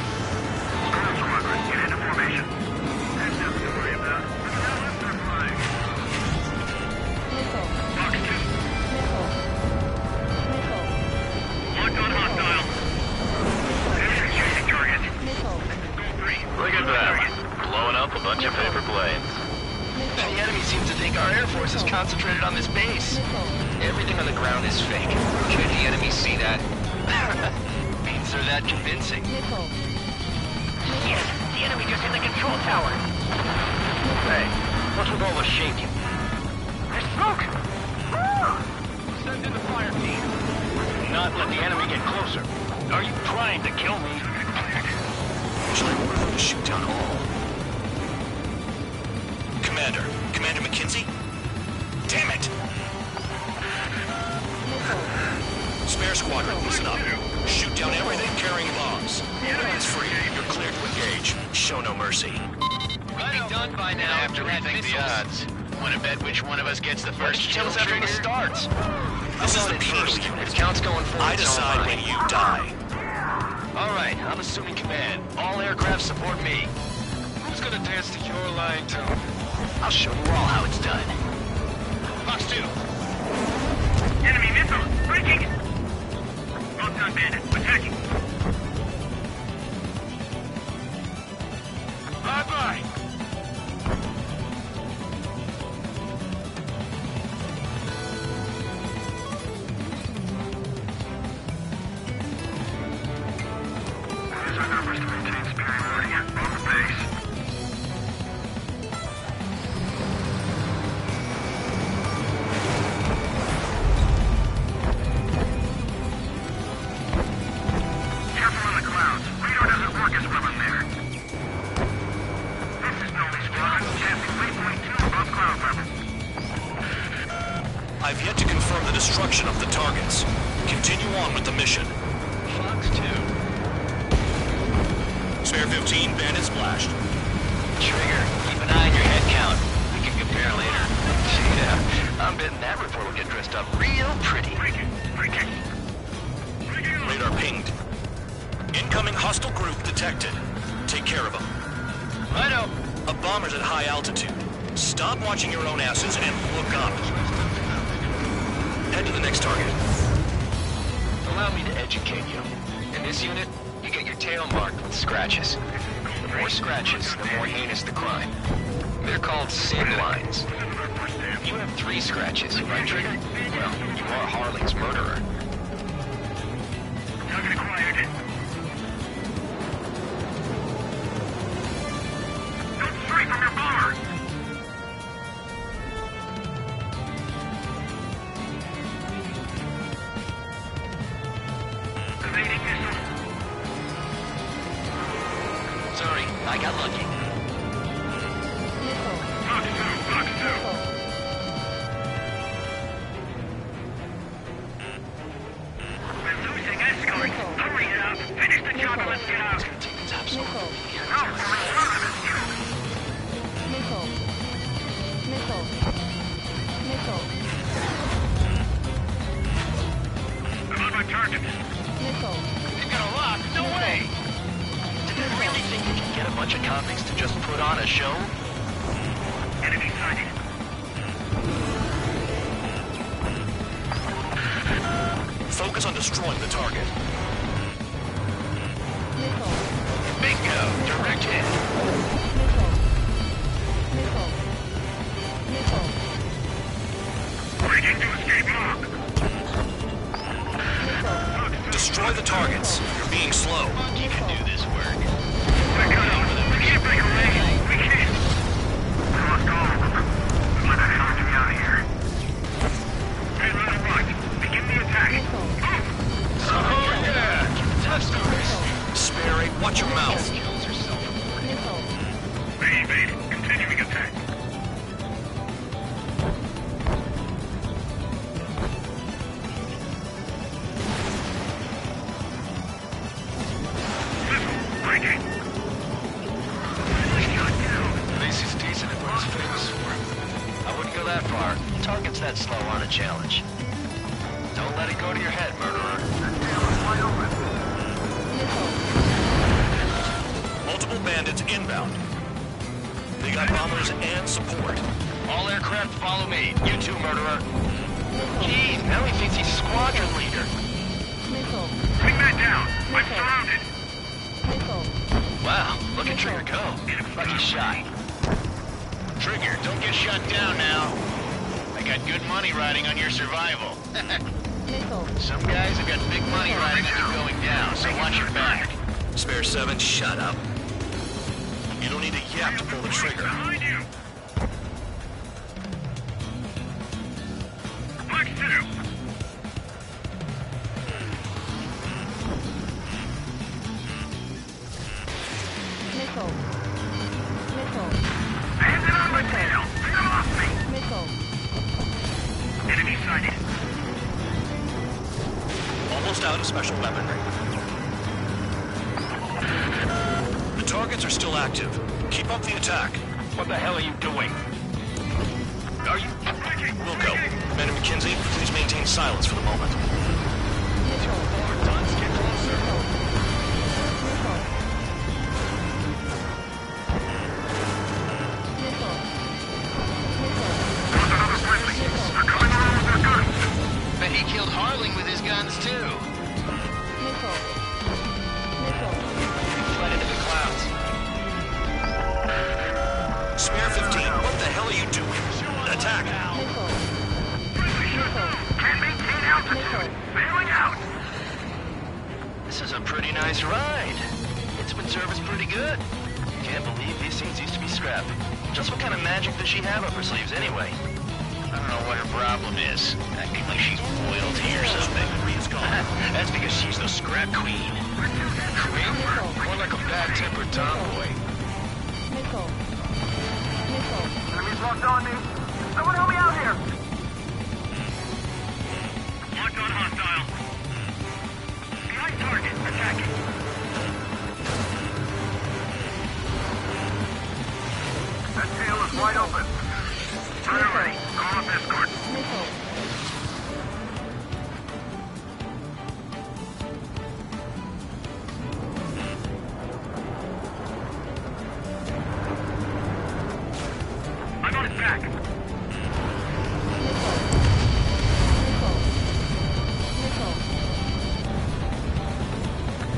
Storm Squadron, get into formation. There's nothing to worry about. Now let's start flying. Fox 2. Locked on hostile. Enemy chasing target. Go 3. Look at them. Blowing up a bunch of paper planes. The enemy seems to think our Air Force is concentrated on this base. Everything on the ground is fake. Can the enemy see that? Means they're that convincing. Yes, the enemy just hit the control tower. Hey, what's with all the shaking? There's smoke! Send in the fire team. Not let the enemy get closer. Are you trying to kill me? Should I order them to shoot down all? Commander McKenzie? Damn it! Spare squadron, listen up. Shoot down everything carrying bombs. The enemy is free. You're cleared to engage. Show no mercy. We'll be done by now. After we think the odds. Want to bet which one of us gets the first Tell us after it starts. This is the penal If unit. count's going forward, I decide when you die. All right, I'm assuming command. All aircraft support me. Who's gonna dance to your line tune? I'll show you all how it's done. Fox 2. Enemy missile! Breaking! Well done, Bandit. Attacking! Bye-bye. Here's our numbers to maintain superiority on the base. Careful on the clouds. Radar doesn't work as well in there. This is Nolan Squadron, passing waypoint 2 above cloud level. I've yet to confirm the destruction of the targets. Continue on with the mission. Fox 2. Spare 15, bandit splashed. Trigger, keep an eye on your head count. We can compare later. Yeah, I'm betting that report will get dressed up real pretty. Radar pinged. Incoming hostile group detected. Take care of them. Righto. A bomber's at high altitude. Stop watching your own asses and look up. Head to the next target. Allow me to educate you. In this unit, you get your tail marked with scratches. The more scratches, the more heinous the crime. They're called sin lines. You have 3 scratches, right, Trigger? Well, you are Harling's murderer. Target acquired. Don't stray from your bomber! Evading missile. Sorry, I got lucky. Fox 2, Fox 2. We're losing escort. Hurry it up. Finish the job and let's get out. No, we're in front of us, you. I'm on my target. You got a lock? No way! Did you really think you could get a bunch of convicts to just put on a show? Enemy sighted. Focus on destroying the target. Bingo! Direct hit. Breaking to escape lock. Destroy the targets. You're being slow. You can do this work. We're cut off. We can't break away. We can't. We lost all of them. Why the hell get me out of here? Hey, right and right. Begin the attack. Move! damage. Don't let it go to your head, murderer. Multiple bandits inbound. They got bombers and support. All aircraft follow me. You too, murderer. Jeez, now he thinks he's squadron leader. Bring that down. I'm surrounded. Wow, look at Trigger go. Lucky shot. Trigger, don't get shut down now. I got good money riding on your survival. Some guys have got big money riding on you going down, so watch your back. Spare 7, shut up. You don't need a yap to pull the trigger. Behind you. Mark 2. Hands it on my tail. Bring them off me. Enemy sighted. Almost out of special weaponry. The targets are still active. Keep up the attack. What the hell are you doing? Are you... Wilco, Commander McKenzie, please maintain silence for the moment. Bet he killed Harling with his guns, too. Fled into the clouds. Spare 15, what the hell are you doing? Attack! Can't maintain altitude. Bailing out. This is a pretty nice ride. Instrument service pretty good. Can't believe these things used to be scrapped. Just what kind of magic does she have up her sleeves anyway? I don't know what her problem is. Acting like she's royalty or something. That's because she's the scrap queen. Queen? More like a bad-tempered tomboy. Enemies locked on me. Someone help me out here. Locked on hostile. Behind target. Attacking. That tail is wide open. Priority. Call up escort. I'm on his back.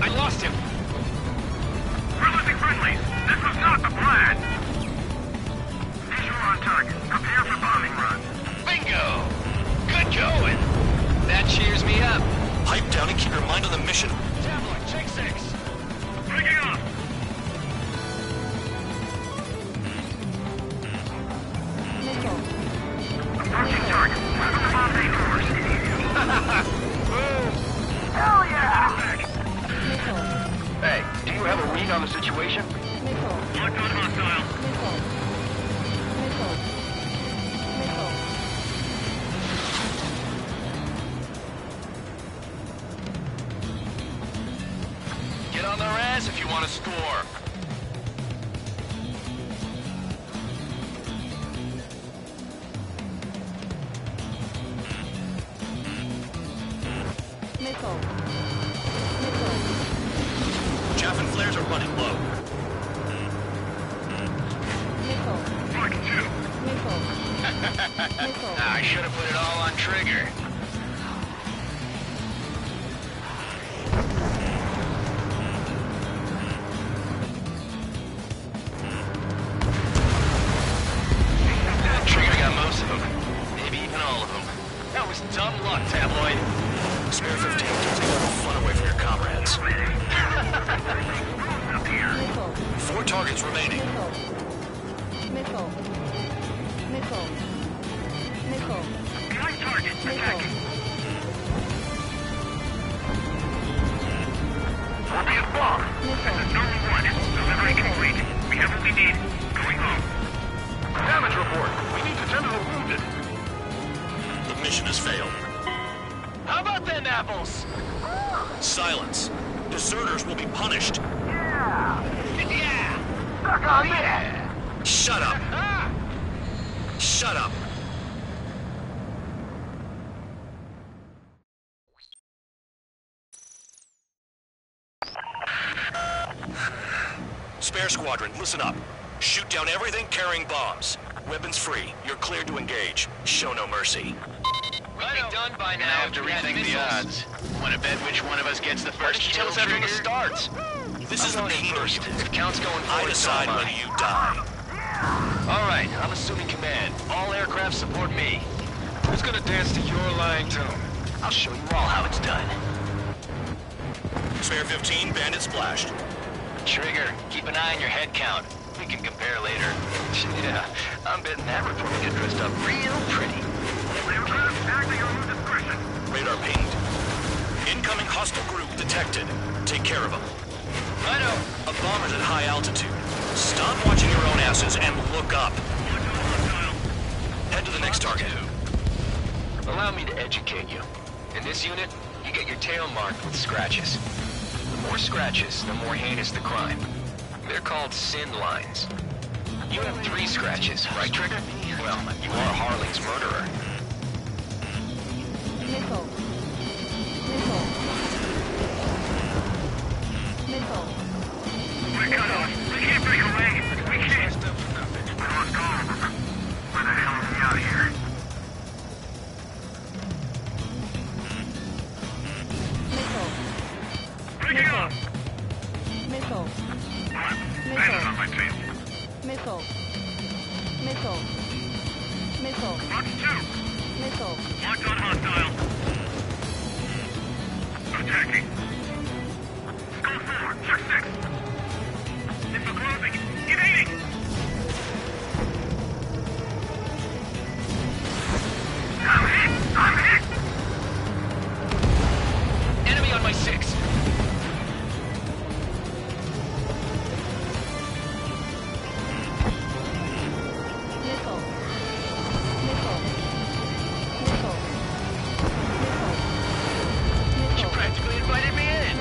I lost him. We're losing friendlies. This was not the plan. Visual on target. Prepare for bombing run. Bingo! Good going. That cheers me up. Pipe down and keep your mind on the mission. Tabloid, check 6. Breaking off. Approaching target. Weapon the bomb force. Boom! Hell yeah! Hey, do you have a read on the situation? Locked on hostile. Get on their ass if you want to score. Chaff and flares are running low. Mark 2. I should have put it all on Trigger. Trigger got most of them. Maybe even all of them. That was dumb luck, Tabloid. Spare 15, don't take all the fun away from your comrades. 4 targets remaining. Behind target. Attacking. Orbius bomb. This is Normal 1. Delivery complete. We have what we need. Going home. Damage report. We need to tend to the wounded. The mission has failed. How about them apples? Silence. Deserters will be punished. Yeah. Yeah! Suck on this. Shut up. Shut up. Spare squadron, listen up. Shoot down everything carrying bombs. Weapons free. You're cleared to engage. Show no mercy. We'll be done by now. I have to rethink the odds. Want to bet which one of us gets the first kill? Tell us that from the starts. This is the penal unit. If Count's going forward, I decide whether you die. All right, I'm assuming command. All aircraft support me. Who's gonna dance to your lying tune? I'll show you all how it's done. Spare 15, bandit splashed. Trigger, keep an eye on your head count. We can compare later. Yeah, I'm betting that report will get dressed up real pretty. Radar pinged. Incoming hostile group detected. Take care of them. Righto. A bomber's at high altitude. Stop watching your own asses and look up. Head to the next target. Allow me to educate you. In this unit, you get your tail marked with scratches. The more scratches, the more heinous the crime. They're called sin lines. You have 3 scratches, right, Trigger? Well, you are Harling's murderer. Missile. Missile. Missile. We can't break away. We can't. I lost all of them. Where the hell is he out of here? Missile. Missile. Landed on my tail. Missile. Missile. Missile. Box 2. Missile. Locked on hostile. Attacking. Skull 4. Check 6. Info closing. Evading. I'm hit. Enemy on my 6. You practically invited me in.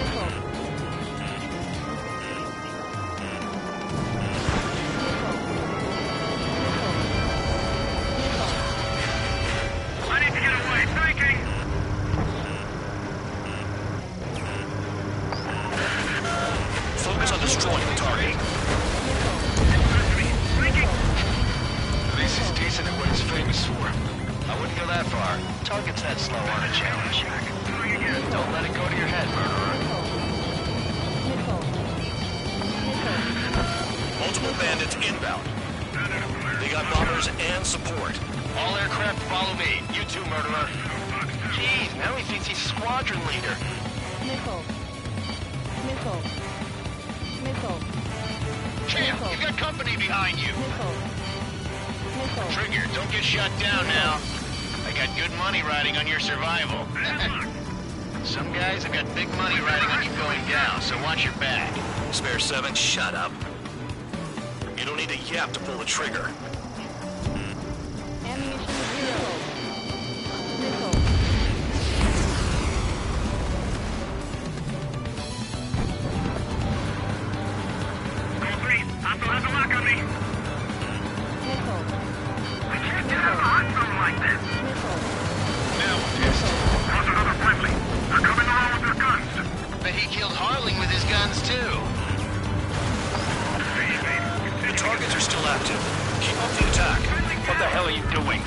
I need to get away. Thinking. Focus on destroying the target. At least he's decent at what he's famous for. I wouldn't go that far. Targets that slow on a challenge. Don't let it go to your head, murderer. Multiple bandits inbound. They got bombers and support. All aircraft follow me. You too, murderer. Jeez, now he thinks he's squadron leader. Missile. Missile. Missile. Champ, you got company behind you. Missile. Missile. Trigger, don't get shut down now. I got good money riding on your survival. Some guys have got big money riding on you going down, so watch your back. Spare 7, shut up. You don't need a yap to pull the trigger. Ammunition 0. Missile. Skull 3. Hostile has a lock on me. Missile. I can't get out of the hospital like this. Missile. Now I'm pissed. How's another friendly? They're coming along with their guns. Bet he killed Harling with his guns, too. The targets are still active. Keep up the attack. What the hell are you doing?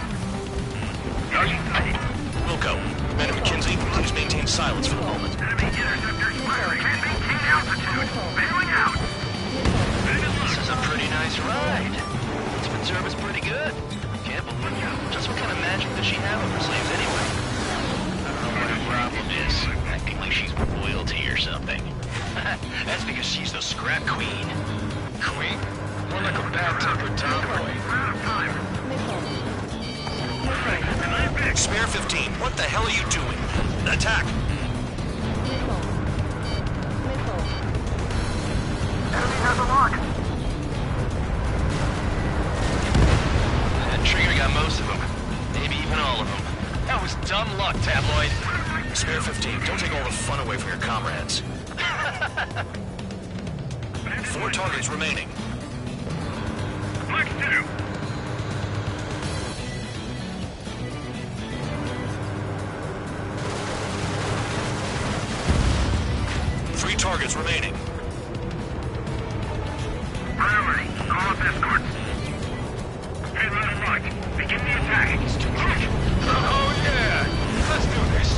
Wilco, Men and McKinsey, please maintain silence for the moment. Enemy interceptors firing. Can't maintain altitude. Bailing out. This is a pretty nice ride. It's been service pretty good. Can't believe you. Just what kind of magic does she have up her sleeves anyway? I don't know what her problem is. Acting like she's royalty or something. That's because she's the scrap queen. Queen? More like a bad-tempered tomboy. Spare 15, what the hell are you doing? Attack! Missile. Missile. Enemy has a lock. That trigger got most of them. Maybe even all of them. That was dumb luck, Tabloid. Spare 15, don't take all the fun away from your comrades. 4 targets remaining. Flex 2. 3 targets remaining. ready. Call up escorts. Head right alike. Begin the attack. Oh, yeah! Let's do this!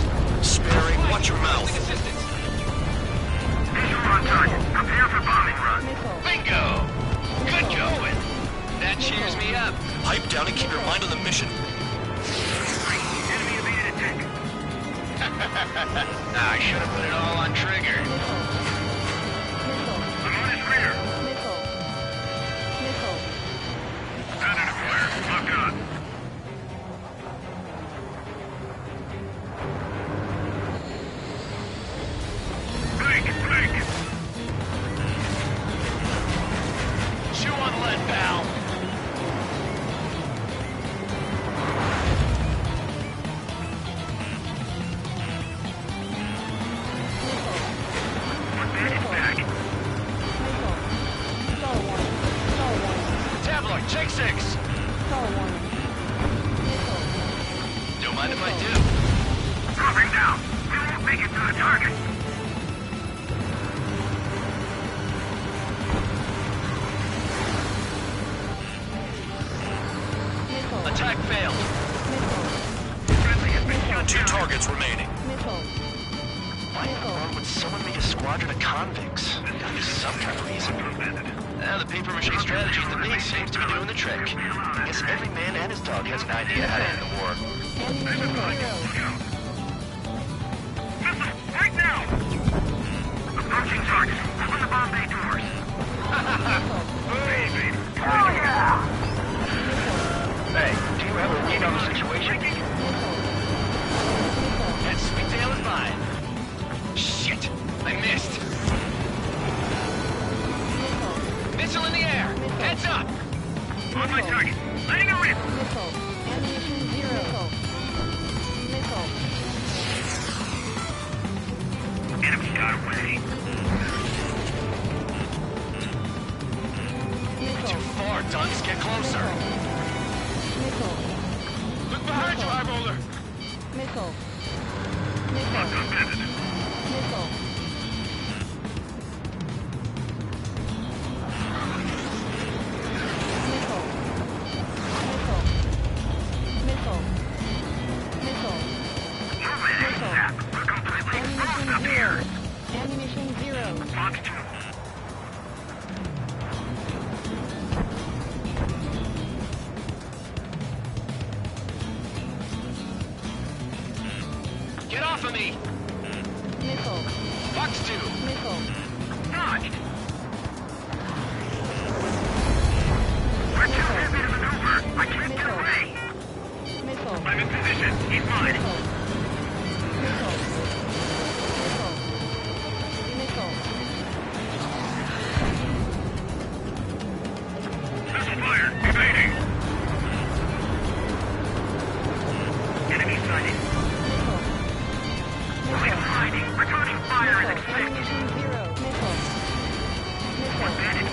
Sparing, watch your mouth. Visual on target. Prepare for bombing run. Bingo! Good going! That cheers me up. Pipe down and keep your mind on the mission. Enemy evaded attack. I should have put it all on Trigger. I'm on his rear. Missile. Missile. Predator fire. Lock on. Break. Chew on lead, pal. Tabloid, check 6. Don't mind if I do. Dropping down. We won't make it to the target. Attack failed. Friendly has been shot 2 down. targets remaining. Why in the world would someone make a squadron of convicts? There's gotta be some kind of reason. The paper-mache strategy at the base seems to be doing the trick. I guess every man and his dog has an idea how to end the war. Missile, right now! Approaching target. Open the bomb bay doors. Baby. Oh, yeah! Hey, do you have a read on the situation? That sweet tail is mine. Shit, I missed. Missile in the air. Heads up. On my target. Letting it rip. Enemy got away. Too far, Dunce. Get closer. Look behind you, High Roller. We're completely exposed up here. Ammunition 0. Fox 2. Get off of me. Missile. Fox 2. Missile. Dodged. We're too busy to maneuver. I can't get away. Missile. I'm in position. He's mine. Missile. Missile fire. Evading. Enemy sighted. We're hiding. Returning fire is extinct. Ammunition 0. Missile. One bandit